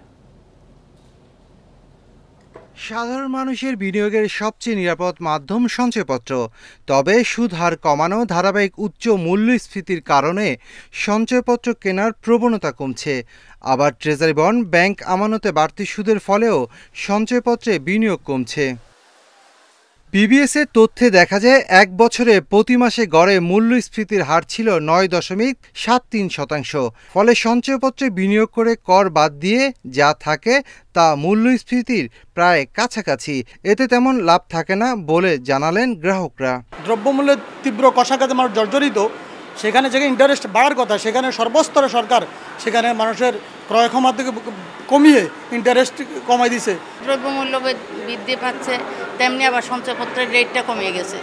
সাধারণ মানুষের বিনিয়োগের সবচেয়ে নিরাপদ মাধ্যম সঞ্চয়পত্র। তবে সুদ হার কমানো, ধারাবাহিক উচ্চ মূল্যস্ফীতির কারণে সঞ্চয়পত্র কেনার প্রবণতা কমছে। আবার ট্রেজারি বন্ড, ব্যাংক আমানতে বাড়তি সুদের ফলেও সঞ্চয়পত্রে বিনিয়োগ কমছে। বিবিএসের তথ্যে দেখা যায় 1 বছরে প্রতি মাসে গড়ে মূল্যস্ফীতির হার ছিল 9.73%। ফলে সঞ্চয়পত্রে বিনিয়োগ করে কর বাদ দিয়ে যা থাকে তা মূল্যস্ফীতির প্রায় কাছাকাছি। এতে তেমন লাভ থাকে না বলে জানালেন গ্রাহকরা। দ্রব্যমূল্যের তীব্র কষাঘাতে মানুষ জর্জরিত, সেখানে যেখানে ইন্টারেস্ট বাড়ার কথা, সেখানে সর্বস্তরে সরকার সেখানে মানুষের ক্রয় ক্ষমতা থেকে কমিয়ে ইন্টারেস্ট কমাই দিছে। দ্রব্যমূল্য বৃদ্ধি পাচ্ছে, তেমনি আবার সঞ্চয়পত্রের রেটটা কমে গেছে।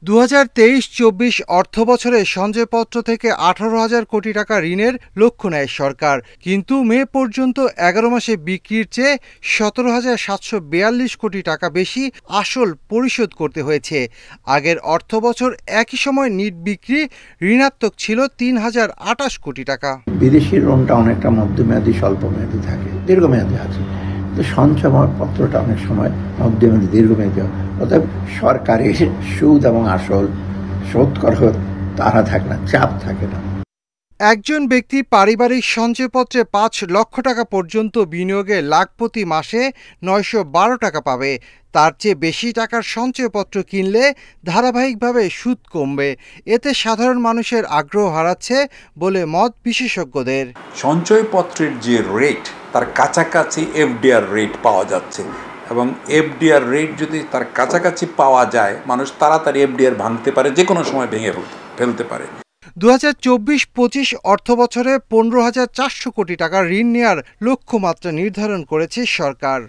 2023-24 অর্থ বছরে সঞ্চয়পত্র থেকে 18,000 কোটি টাকা ঋণের লক্ষ্য নেয় সরকার, কিন্তু মে পর্যন্ত 11 মাসে বিক্রির চেয়ে 17,742 কোটি টাকা বেশি আসল পরিশোধ করতে হয়েছে। আগের অর্থ বছর একই সময় নিট বিক্রি ঋণাত্মক ছিল 3,028 কোটি টাকা। বিদেশি ঋণটা অনেকটা মধ্যমেয়াদী স্বল্পমেয়াদী থাকে, দীর্ঘমেয়াদী আছে, তো সঞ্চয়পত্রটা অনেক সময় মধ্যমেয়াদী দীর্ঘমেয়াদী। অর্থাৎ সরকারের সুদ এবং আসল শোধ করার তারা থাকে না, চাপ থাকে না। একজন ব্যক্তি পারিবারিক সঞ্চয়পত্রে 5 লক্ষ টাকা পর্যন্ত বিনিয়োগে লাখ প্রতি মাসে 912 টাকা পাবে। তার চেয়ে বেশি টাকার সঞ্চয়পত্র কিনলে ধারাবাহিকভাবে সুদ কমবে। এতে সাধারণ মানুষের আগ্রহ হারাচ্ছে বলে মত বিশেষজ্ঞদের। সঞ্চয়পত্রের যে রেট তার কাছাকাছি এফডিআর রেট পাওয়া যাচ্ছে, এবং এফডিআর রেট যদি তার কাছাকাছি পাওয়া যায়, মানুষ তাড়াতাড়ি এফডিআর ভাঙতে পারে, যে কোনো সময় ভেঙে ফেলতে পারে। 2024-25 অর্থ বছরে 15,400 কোটি টাকা ঋণ নেওয়ার লক্ষ্যমাত্রা নির্ধারণ করেছে সরকার।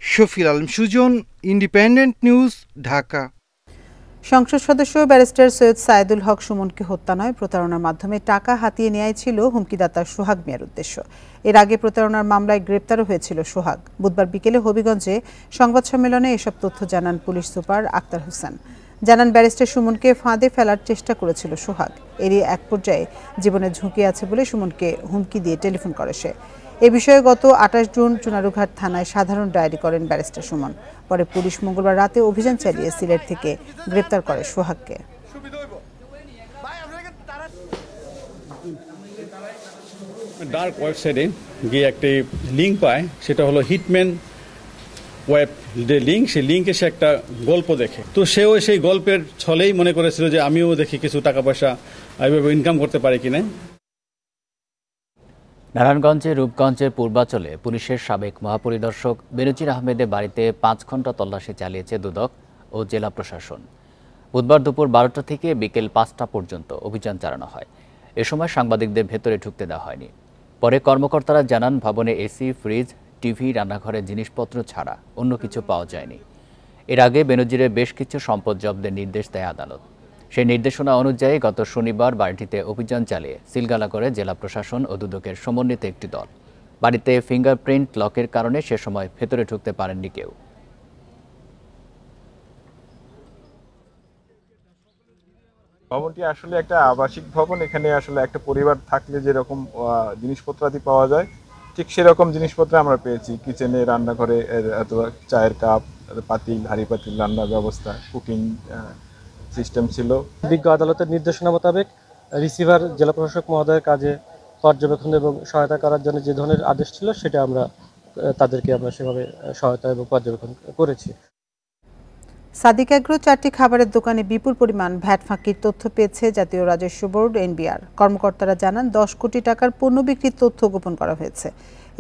Shafil Alam Sujon, independent news, Dhaka. সংসদ সদস্য ব্যারিস্টার সৈয়দ সাইদুল হক সুমনকে হত্যা নয়, প্রতারণার মাধ্যমে টাকা হাতিয়ে নেওয়াই ছিল হুমকিদাতা সোহাগ মিয়ার উদ্দেশ্য। এর আগে প্রতারণার মামলায় গ্রেপ্তারও হয়েছিল সোহাগ। বুধবার বিকেলে হবিগঞ্জে সংবাদ সম্মেলনে এসব তথ্য জানান পুলিশ সুপার আক্তার হোসেন। জানান, ব্যারিস্টার সুমনকে ফাঁদে ফেলার চেষ্টা করেছিল সোহাগ। এরই এক পর্যায়ে জীবনের ঝুঁকি আছে বলে সুমনকে হুমকি দিয়ে টেলিফোন করে সে। এ বিষয়ে গত 28 জুন চুনারুঘাট থানায় সাধারণ ডায়েরি করেন ব্যারিস্টার সুমন। পরে পুলিশ মঙ্গলবার রাতে অভিযান চালিয়ে সিলেট থেকে গ্রেপ্তার করে সোহাগকে। ডার্ক ওয়েবসাইটে গিয়ে একটি লিঙ্ক পায়, সেটা হলো হিটম্যান ওয়েব যে লিঙ্ক, সেই লিঙ্কে সে একটা গল্প দেখে। তো সেও সেই গল্পের ছলেই মনে করেছিল যে আমিও দেখি কিছু টাকা পয়সা এইভাবে ইনকাম করতে পারি কিনা। নারায়ণগঞ্জের রূপগঞ্জের পূর্বাঞ্চলে পুলিশের সাবেক মহাপরিদর্শক বেনজির আহমেদের বাড়িতে 5 ঘণ্টা তল্লাশি চালিয়েছে দুদক ও জেলা প্রশাসন। বুধবার দুপুর 12টা থেকে বিকেল 5টা পর্যন্ত অভিযান চালানো হয়। এ সময় সাংবাদিকদের ভেতরে ঢুকতে দেওয়া হয়নি। পরে কর্মকর্তারা জানান, ভবনে এসি, ফ্রিজ, টিভি, রান্নাঘরের জিনিসপত্র ছাড়া অন্য কিছু পাওয়া যায়নি। এর আগে বেনজিরের বেশ কিছু সম্পদ জব্দের নির্দেশ দেয় আদালত। সেই নির্দেশনা অনুযায়ী গত শনিবার বাড়িটিতে অভিযান চালিয়ে সিলগালা করে জেলা প্রশাসন ও দুদকের সমন্বিত একটি দল। বাড়িতে ফিঙ্গারপ্রিন্ট লকের কারণে সে সময় ভেতরে ঢুকতে পারেননি কেউ। ভবনটি আসলে একটা আবাসিক ভবন। এখানে আসলে একটা পরিবার থাকলে যেরকম জিনিসপত্রাদি পাওয়া যায়, ঠিক সেরকম জিনিসপত্র আমরা পেয়েছি। কিচেনে, রান্নাঘরে অথবা চায়ের কাপ, পাতিল, হাঁড়ি পাতিল, রান্নার ব্যবস্থা, কুকিং সিস্টেম ছিল। বিজ্ঞ আদালতের নির্দেশনা মোতাবেক রিসিভার জেলা প্রশাসক মহোদয়ের কাজে পর্যবেক্ষণ এবং সহায়তা করার জন্য যে ধরনের আদেশ ছিল, সেটা তাদেরকে আমরা সেভাবে সহায়তা এবং পর্যবেক্ষণ করেছি। সাদিক এগ্রো 4টি খাবারের দোকানে বিপুল পরিমাণ ভ্যাট ফাঁকির তথ্য পেয়েছে জাতীয় রাজস্ব বোর্ড এনবিআর। কর্মকর্তারা জানান, 10 কোটি টাকার পণ্য বিক্রির তথ্য গোপন করা হয়েছে।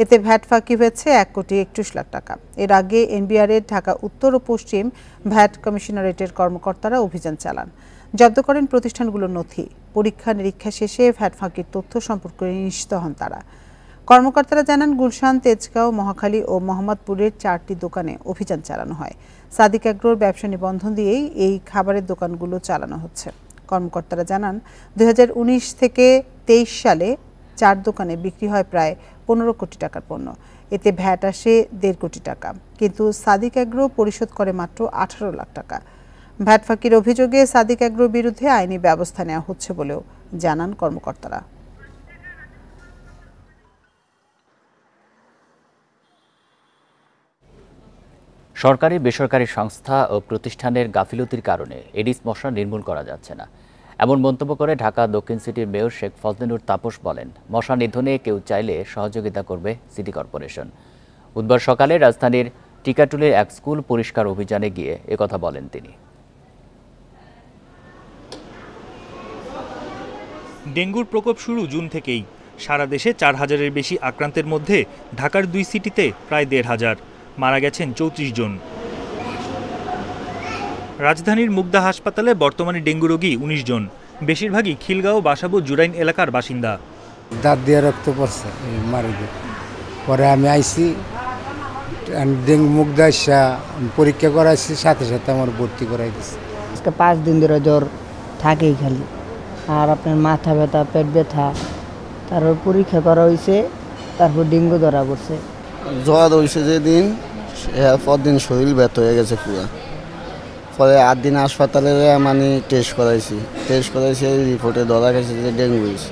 এতে ভ্যাট ফাঁকি হয়েছে 1 কোটি 31 লাখ টাকা। এর আগে এনবিআরের ঢাকা উত্তর ও পশ্চিম ভ্যাট কমিশনারেটের কর্মকর্তারা অভিযান চালান। জব্দ করেন প্রতিষ্ঠানগুলোর নথি। পরীক্ষা নিরীক্ষা শেষে ভ্যাট ফাঁকির তথ্য সম্পর্কে নিশ্চিত হন তারা। কর্মকর্তারা জানান, গুলশান, তেজগাঁও, মহাখালী ও মোহাম্মদপুরের 4টি দোকানে অভিযান চালানো হয়। সাদিক এগ্রোর ব্যবসা নিবন্ধন দিয়েই এই খাবারের দোকানগুলো চালানো হচ্ছে। কর্মকর্তারা জানান, 2019 থেকে 23 সালে 4 দোকানে বিক্রি হয় প্রায় 15 কোটি টাকার পণ্য। এতে ভ্যাট আসে 1.5 কোটি টাকা, কিন্তু সাদিক এগ্রো পরিশোধ করে মাত্র 18 লাখ টাকা। ভ্যাট ফাঁকির অভিযোগে সাদিক এগ্রোর বিরুদ্ধে আইনি ব্যবস্থা নেওয়া হচ্ছে বলেও জানান কর্মকর্তারা। সরকারি বেসরকারি সংস্থা ও প্রতিষ্ঠানের গাফিলতির কারণে এডিস মশা নির্মূল করা যাচ্ছে না, এমন মন্তব্য করে ঢাকা দক্ষিণ সিটির মেয়র শেখ ফজলেনুর তাপস বলেন, মশা নিধনে কেউ চাইলে সহযোগিতা করবে সিটি কর্পোরেশন। বুধবার সকালে রাজধানীর টিকাটুলির এক স্কুল পরিষ্কার অভিযানে গিয়ে একথা বলেন তিনি। ডেঙ্গুর প্রকোপ শুরু জুন থেকেই। সারা দেশে 4000-এর বেশি আক্রান্তের মধ্যে ঢাকার 2 সিটিতে প্রায় 1500, মারা গেছেন 34 জন। রাজধানীর মুগদা হাসপাতালে বর্তমানে ডেঙ্গু রোগী 19 জন, বেশিরভাগই খিলগাঁও, বাসাবো, জুরাইন এলাকার বাসিন্দা। দাঁত দিয়ে রক্ত পড়ছে মারি দিয়ে। পরে আমি আইসি, ডেঙ্গু মুখ দাসা পরীক্ষা করাইছি, সাথে সাথে আমার ভর্তি করাই দিচ্ছে। আজকে 5 দিন ধরে জ্বর থাকেই খালি, আর আপনার মাথা ব্যথা, পেট ব্যথা, তারপর পরীক্ষা করা হয়েছে, তারপর ডেঙ্গু ধরা পড়ছে। জ্বর হয়েছে যেদিন, পরদিন শরীর ব্যথা হয়ে গেছে পুরো। পরে 8 দিন হাসপাতালে মানে টেস্ট করাইছি, রিপোর্টে ধরা গেছে যে ডেঙ্গু হয়েছে।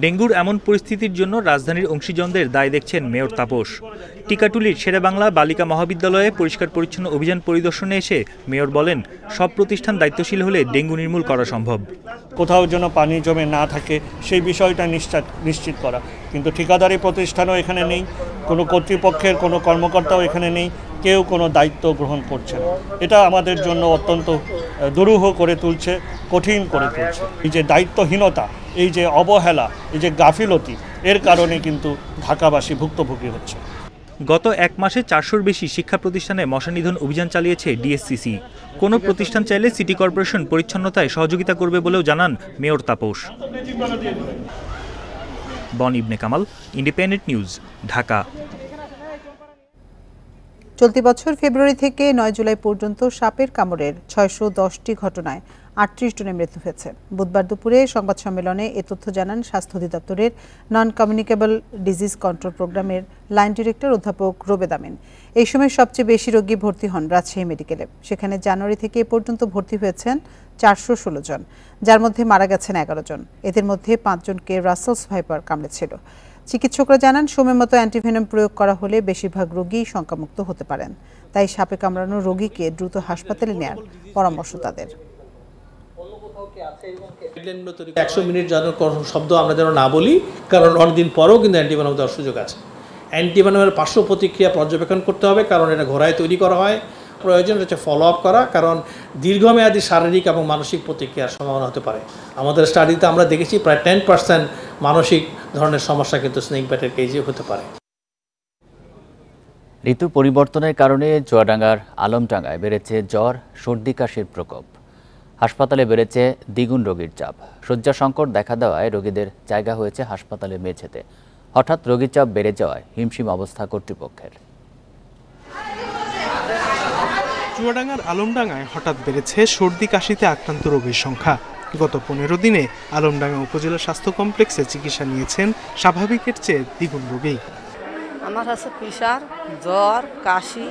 ডেঙ্গুর এমন পরিস্থিতির জন্য রাজধানীর অংশীজনদের দায় দেখছেন মেয়র তাপস। টিকাটুলির শেরেবাংলা বালিকা মহাবিদ্যালয়ে পরিষ্কার পরিচ্ছন্ন অভিযান পরিদর্শনে এসে মেয়র বলেন, সব প্রতিষ্ঠান দায়িত্বশীল হলে ডেঙ্গু নির্মূল করা সম্ভব। কোথাও যেন পানি জমে না থাকে সেই বিষয়টা নিশ্চিত করা, কিন্তু ঠিকাদারি প্রতিষ্ঠানও এখানে নেই, কোনো কর্তৃপক্ষের কোনো কর্মকর্তাও এখানে নেই, কেউ কোনো দায়িত্ব গ্রহণ করছে না। এটা আমাদের জন্য অত্যন্ত দুরূহ করে তুলছে, কঠিন করে তুলছে। এই যে দায়িত্বহীনতা, এই যে অবহেলা, এই যে গাফিলতি, এর কারণে কিন্তু ঢাকাবাসী ভুক্তভোগী হচ্ছে। গত 1 মাসে 400-র বেশি শিক্ষা প্রতিষ্ঠানে মশা নিধন অভিযান চালিয়েছে ডিএসসিসি। কোনো প্রতিষ্ঠান চাইলে সিটি কর্পোরেশন পরিচ্ছন্নতায় সহযোগিতা করবে বলেও জানান মেয়র তাপস। বন ইবনে কামাল, ইন্ডিপেন্ডেন্ট নিউজ, ঢাকা। চলতি বছর ফেব্রুয়ারি থেকে 9 জুলাই পর্যন্ত সাপের কামড়ের 610টি ঘটনায় 38 জনের মৃত্যু হয়েছে। বুধবার দুপুরে সংবাদ সম্মেলনে এ তথ্য জানান স্বাস্থ্য অধিদপ্তরের নন কমিউনিকেবল ডিজিজ কন্ট্রোল প্রোগ্রামের লাইন ডিরেক্টর অধ্যাপক রোবেদ আমিন। এই সময় সবচেয়ে বেশি রোগী ভর্তি হন রাজশাহী মেডিকেলে। সেখানে জানুয়ারি থেকে এ পর্যন্ত ভর্তি হয়েছেন 416 জন, যার মধ্যে মারা গেছেন 11 জন। এদের মধ্যে 5 জনকে রাসেলস ভাইপার কামড়েছিল। চিকিৎসকরা জানান, সময়মতো অ্যান্টিভেনম প্রয়োগ করা হলে বেশিরভাগ রোগী শঙ্কামুক্ত হতে পারেন। তাই সাপে কামড়ানো রোগীকে দ্রুত হাসপাতালে নেওয়ার পরামর্শ তাদের। 100 মিনিট যেন কোনো শব্দ আমরা যেন না বলি, কারণ অনেকদিন পরেও কিন্তু অ্যান্টিভেনম দেওয়ার সুযোগ আছে। অ্যান্টিভেনমের পার্শ্ব প্রতিক্রিয়া পর্যবেক্ষণ করতে হবে, কারণ এটা ঘোড়ায় তৈরি করা হয়। প্রয়োজন হচ্ছে ফলো আপ করা, কারণ দীর্ঘমেয়াদী শারীরিক এবং মানসিক প্রতিক্রিয়ার সম্ভাবনা হতে পারে। আমাদের স্টাডিতে আমরা দেখেছি প্রায় 10% মানসিক ধরনের সমস্যা কিন্তু স্নেক বাইটের কেজে হতে পারে। ঋতু পরিবর্তনের কারণে চুয়াডাঙ্গার আলমডাঙ্গায় বেড়েছে জ্বর, সর্দি কাশির প্রকোপ। হাসপাতালে বেড়েছে দ্বিগুণ রোগীর চাপ। শয্যা সংকট দেখা দেওয়ায় রোগীদের জায়গা হয়েছে হাসপাতালে মেঝেতে। হঠাৎ রোগীর চাপ বেড়ে যাওয়ায় হিমশিম অবস্থা কর্তৃপক্ষের। চুয়াডাঙ্গার আলমডাঙ্গায় হঠাৎ বেড়েছে সর্দি কাশিতে আক্রান্ত রোগীর সংখ্যা। গত 15 দিনে আলমডাঙ্গা উপজেলা স্বাস্থ্য কমপ্লেক্সে চিকিৎসা নিয়েছেন স্বাভাবিকের চেয়ে দ্বিগুণ রোগী। আমার আছে প্রেশার, জ্বর, কাশি,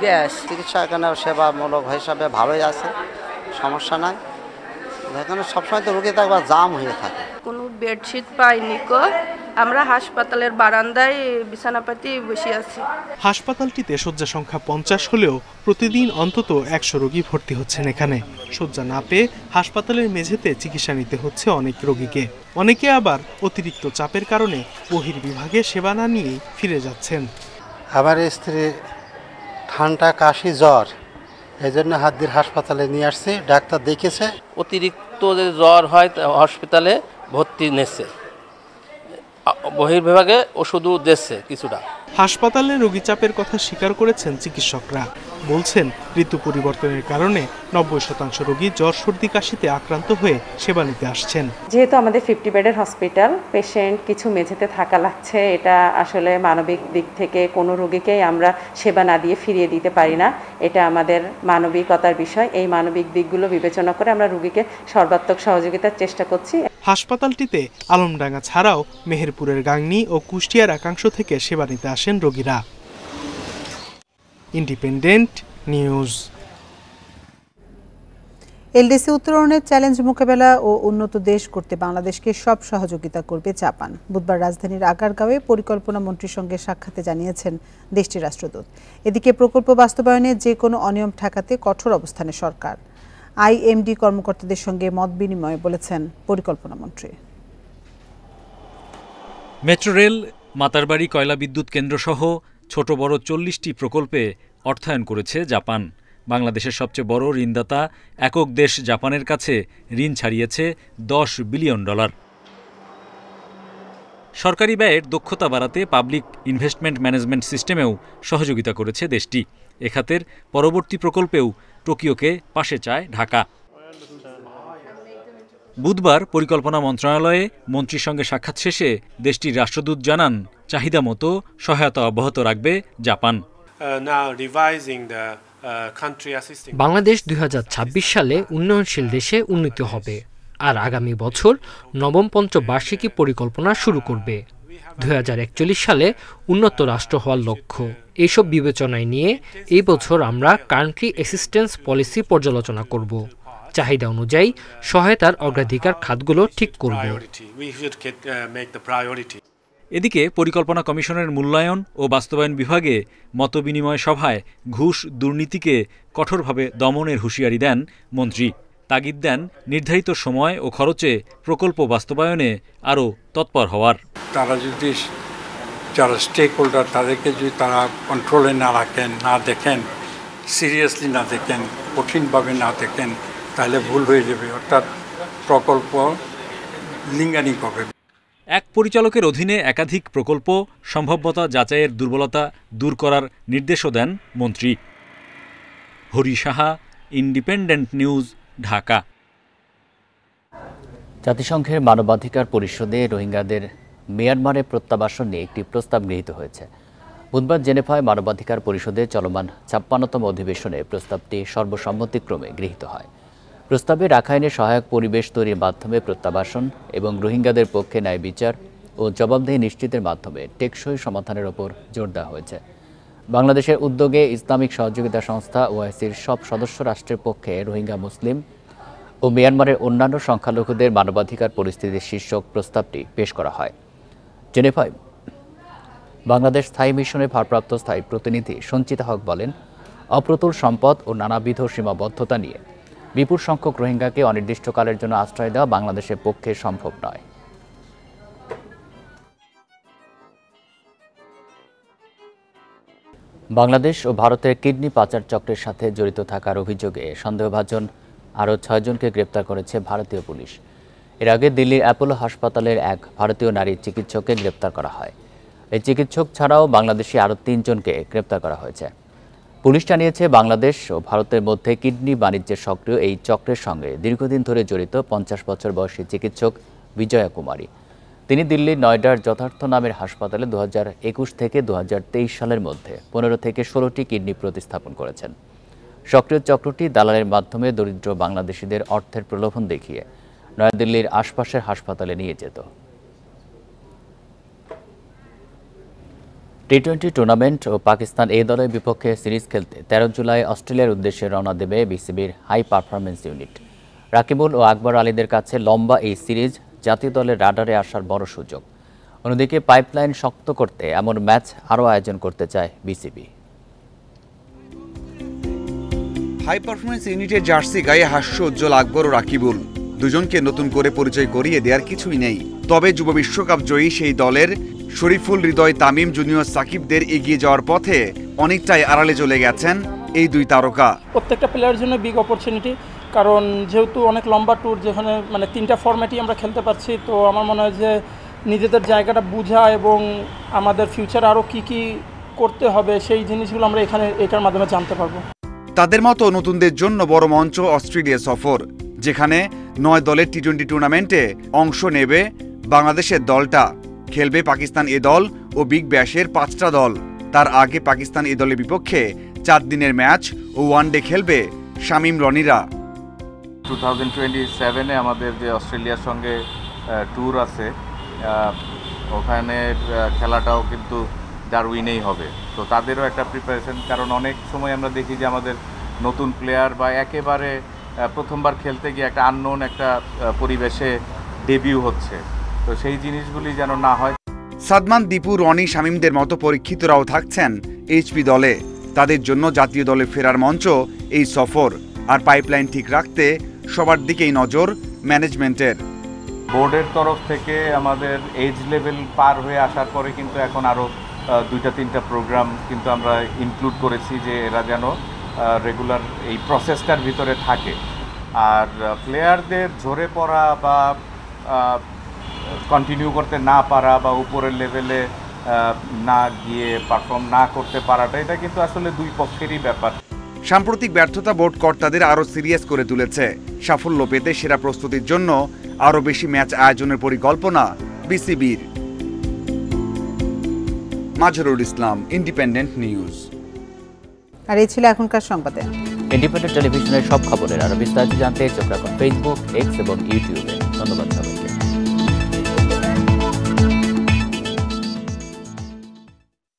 গ্যাস। চিকিৎসা এখানে সেবামূলক হিসাবে ভালোই আছে, সমস্যা নাই। এখানে সবসময় তো রোগী থাকবে, জাম হয়ে থাকে। কোনো বেডশিট পাইনি কো, আমরা হাসপাতালের বারান্দায় বিছানাপাতি বসে আছি। হাসপাতালটিতে শয্যা সংখ্যা 50 হলেও প্রতিদিন অন্তত 100 রোগী ভর্তি হচ্ছেন এখানে। শয্যা না পেয়ে হাসপাতালের মেঝেতে চিকিৎসা নিতে হচ্ছে অনেক রোগীকে। অনেকে আবার অতিরিক্ত চাপের কারণে বহির্বিভাগে সেবা না নিয়েই ফিরে যাচ্ছেন। আমার স্ত্রী ঠান্ডা, কাশি, জ্বর, এই জন্য হাতদির হাসপাতালে নিয়ে আসছে, ডাক্তার দেখেছে। অতিরিক্ত যে জ্বর হয় হসপিটালে ভর্তি নিচ্ছে, বহির্বিভাগে ওষুধও দিচ্ছে কিছুটা। হাসপাতালে রোগী চাপের কথা স্বীকার করেছেন চিকিৎসকরা। বলছেন, ঋতু পরিবর্তনের কারণে 90% রোগী জ্বর, সর্দি, কাশিতে আক্রান্ত হয়ে সেবা নিতে আসছেন। যেহেতু আমাদের 50 বেডের হসপিটাল, পেশেন্ট কিছু মেঝেতে থাকা লাগছে। এটা আসলে মানবিক দিক থেকে কোনো রোগীকেই আমরা সেবা না দিয়ে ফিরিয়ে দিতে পারি না। এটা আমাদের মানবিকতার বিষয়। এই মানবিক দিকগুলো বিবেচনা করে আমরা রোগীকে সর্বাত্মক সহযোগিতার চেষ্টা করছি। হাসপাতালটিতে আলমডাঙ্গা ছাড়াও মেহেরপুরের গাংনী ও কুষ্টিয়ার একাংশ থেকে সেবা নিতে আসেন রোগীরা। Independent news. এলডিসি উত্তরণের চ্যালেঞ্জ মোকাবেলা ও উন্নত দেশ করতে বাংলাদেশকে সব সহযোগিতা করবে জাপান। বুধবার রাজধানীর আগারগাঁওয়ে পরিকল্পনা মন্ত্রীর সঙ্গে সাক্ষাতে জানিয়েছেন দেশটির রাষ্ট্রদূত। এদিকে প্রকল্প বাস্তবায়নে যে কোনো অনিয়ম ঠেকাতে কঠোর অবস্থানে সরকার। আইএমডি কর্মকর্তাদের সঙ্গে মত বিনিময়ে বলেছেন পরিকল্পনা মন্ত্রী। মেট্রো রেল, মাতারবাড়ি কয়লা বিদ্যুৎ কেন্দ্র সহ ছোট বড় 40টি প্রকল্পে অর্থায়ন করেছে জাপান। বাংলাদেশের সবচেয়ে বড় ঋণদাতা একক দেশ জাপানের কাছে ঋণ ছাড়িয়েছে $10 বিলিয়ন। সরকারি ব্যয়ের দক্ষতা বাড়াতে পাবলিক ইনভেস্টমেন্ট ম্যানেজমেন্ট সিস্টেমেও সহযোগিতা করেছে দেশটি। এ খাতের পরবর্তী প্রকল্পেও টোকিওকে পাশে চায় ঢাকা। বুধবার পরিকল্পনা মন্ত্রণালয়ে মন্ত্রীর সঙ্গে সাক্ষাৎ শেষে দেশটির রাষ্ট্রদূত জানান, চাহিদা মতো সহায়তা অব্যাহত রাখবে জাপান। বাংলাদেশ 2026 সালে উন্নয়নশীল দেশে উন্নীত হবে আর আগামী বছর নবম পঞ্চবার্ষিকী পরিকল্পনা শুরু করবে। 2041 সালে উন্নত রাষ্ট্র হওয়ার লক্ষ্য। এইসব বিবেচনায় নিয়ে এই বছর আমরা কান্ট্রি অ্যাসিস্ট্যান্স পলিসি পর্যালোচনা করব। চাহিদা অনুযায়ী সহায়তার অগ্রাধিকার খাতগুলো ঠিক করব। এদিকে পরিকল্পনা কমিশনের মূল্যায়ন ও বাস্তবায়ন বিভাগে মতবিনিময় সভায় ঘুষ দুর্নীতিকে কঠোরভাবে দমনের হুঁশিয়ারি দেন মন্ত্রী। তাগিদ দেন নির্ধারিত সময় ও খরচে প্রকল্প বাস্তবায়নে আরও তৎপর হওয়ার। তারা যদি যারা স্টেক হোল্ডার তাদেরকে যদি তারা কন্ট্রোলে না রাখেন, না দেখেন, সিরিয়াসলি না দেখেন, কঠিনভাবে না দেখেন, তাহলে ভুল হয়ে যাবে, অর্থাৎ প্রকল্প লিঙ্গানিক হবে। এক পরিচালকের অধীনে একাধিক প্রকল্প সম্ভাব্যতা যাচাইয়ের দুর্বলতা দূর করার নির্দেশও দেন মন্ত্রী। Hari Saha, independent news, Dhaka. জাতিসংঘের মানবাধিকার পরিষদে রোহিঙ্গাদের মিয়ানমারে প্রত্যাবাসন নিয়ে একটি প্রস্তাব গৃহীত হয়েছে। বুধবার জেনেভায় মানবাধিকার পরিষদে চলমান 56তম অধিবেশনে প্রস্তাবটি সর্বসম্মতিক্রমে গৃহীত হয়। প্রস্তাবে রাখাইনে সহায়ক পরিবেশ তৈরির মাধ্যমে প্রত্যাবাসন এবং রোহিঙ্গাদের পক্ষে ন্যায় বিচার ও জবাবদিহি নিশ্চিতের মাধ্যমে টেকসই সমাধানের ওপর জোর দেওয়া হয়েছে। বাংলাদেশের উদ্যোগে ইসলামিক সহযোগিতা সংস্থা ওআইসির সব সদস্য রাষ্ট্রের পক্ষে রোহিঙ্গা মুসলিম ও মিয়ানমারের অন্যান্য সংখ্যালঘুদের মানবাধিকার পরিস্থিতির শীর্ষক প্রস্তাবটি পেশ করা হয়। জেনেভায় বাংলাদেশ স্থায়ী মিশনের ভারপ্রাপ্ত স্থায়ী প্রতিনিধি সঞ্চিতা হক বলেন, অপ্রতুল সম্পদ ও নানাবিধ সীমাবদ্ধতা নিয়ে বিপুল সংখ্যক রোহিঙ্গাকে অনির্দিষ্টকালের জন্য আশ্রয় দেওয়া বাংলাদেশের পক্ষে সম্ভব নয়। বাংলাদেশ ও ভারতের কিডনি পাচার চক্রের সাথে জড়িত থাকার অভিযোগে সন্দেহভাজন আরও 6 জনকে গ্রেপ্তার করেছে ভারতীয় পুলিশ। এর আগে দিল্লির অ্যাপোলো হাসপাতালের এক ভারতীয় নারী চিকিৎসককে গ্রেপ্তার করা হয়। এই চিকিৎসক ছাড়াও বাংলাদেশি আরও 3 জনকে গ্রেপ্তার করা হয়েছে। পুলিশ জানিয়েছে, বাংলাদেশ ও ভারতের মধ্যে কিডনি বাণিজ্যের সক্রিয় এই চক্রের সঙ্গে দীর্ঘদিন ধরে জড়িত 50 বছর বয়সী চিকিৎসক বিজয়া কুমারী। তিনি দিল্লির নয়ডার যথার্থ নামের হাসপাতালে 2021 থেকে 2023 সালের মধ্যে 15 থেকে 16টি কিডনি প্রতিস্থাপন করেছেন। সক্রিয় চক্রটি দালালের মাধ্যমে দরিদ্র বাংলাদেশিদের অর্থের প্রলোভন দেখিয়ে নয়াদিল্লির আশপাশের হাসপাতালে নিয়ে যেত। টি-20 টুর্নামেন্ট ও পাকিস্তান এ দলের বিপক্ষে সিরিজ খেলতে 13 জুলাই অস্ট্রেলিয়ার উদ্দেশ্যে রওনা দেবে বিসিবির হাই পারফরম্যান্স ইউনিট। রাকিবুল ও আকবর আলীদের কাছে লম্বা এই সিরিজ জাতীয় দলের রাডারে আসার বড় সুযোগ। অন্যদিকে পাইপলাইন শক্ত করতে এমন ম্যাচ আরও আয়োজন করতে চায় বিসিবি। হাই পারফরম্যান্স ইউনিটের জার্সি গায়ে হাস্য উজ্জ্বল আকবর ও রাকিবুল। দুজনকে নতুন করে পরিচয় করিয়ে দেওয়ার কিছুই নেই। তবে যুব বিশ্বকাপ জয়ী সেই দলের শরীফুল, হৃদয়, তামিম, জুনিয়র সাকিবদের এগিয়ে যাওয়ার পথে অনেকটাই আড়ালে চলে গেছেন এই দুই তারকা। প্রত্যেকটা প্লেয়ারের জন্য বিগ অপরচুনিটি, কারণ যেহেতু অনেক লম্বা ট্যুর, যেখানে মানে 3টা ফরম্যাটই আমরা খেলতে পারছি, তো আমার মনে হয় যে নিজেদের জায়গাটা বোঝা এবং আমাদের ফিউচারে আরও কী কী করতে হবে সেই জিনিসগুলো আমরা এটার মাধ্যমে জানতে পারবো। তাদের মতো নতুনদের জন্য বড় মঞ্চ অস্ট্রেলিয়া সফর, যেখানে 9 দলের টি-20 টুর্নামেন্টে অংশ নেবে বাংলাদেশের দলটা। খেলবে পাকিস্তান এ দল ও বিগ ব্যাশের 5টা দল। তার আগে পাকিস্তান এ দলের বিপক্ষে 4 দিনের ম্যাচ ও ওয়ানডে খেলবে শামীম রনিরা। 2027-এ আমাদের যে অস্ট্রেলিয়ার সঙ্গে ট্যুর আছে, ওখানে খেলাটাও কিন্তু ডারউইনেই হবে। তো তাদেরও একটা প্রিপারেশন, কারণ অনেক সময় আমরা দেখি যে আমাদের নতুন প্লেয়ার বা একেবারে প্রথমবার খেলতে গিয়ে একটা আননোন একটা পরিবেশে ডেবিউ হচ্ছে, তো সেই জিনিসগুলি যেন না হয়। সাদমান, দীপু, রনি, শামীমদের মতো পরীক্ষিতরাও থাকছেন এইচপি দলে। তাদের জন্য জাতীয় দলে ফেরার মঞ্চ এই সফর। আর পাইপলাইন ঠিক রাখতে সবার দিকেই নজর ম্যানেজমেন্টের। বোর্ডের তরফ থেকে আমাদের এজ লেভেল পার হয়ে আসার পরে কিন্তু এখন আরও 2-3টা প্রোগ্রাম কিন্তু আমরা ইনক্লুড করেছি, যে এরা যেন রেগুলার এই প্রসেসটার ভিতরে থাকে। আর প্লেয়ারদের ঝরে পড়া বা কন্টিনিউ করতে না পারা বা উপরের লেভেলে না গিয়ে পারফর্ম না করতে পারাটা, এটা কিন্তু আসলে দুই পক্ষেরই ব্যাপার। সাম্প্রতিক ব্যর্থতা বোর্ড কর্তাদের আরও সিরিয়াস করে তুলেছে। সাফল্য পেতে সেরা প্রস্তুতির জন্য আরও বেশি ম্যাচ আয়োজনের পরিকল্পনা বিসিবির। Mazharul Islam, independent news. আর এই ছিল এখনকার সংবাদে। ইন্ডিপেন্ডেন্ট টেলিভিশনের সব খবরের আরো বিস্তারিত জানতে চোখ রাখুন ফেসবুক, এক্স এবং ইউটিউবে। ধন্যবাদ সবাইকে।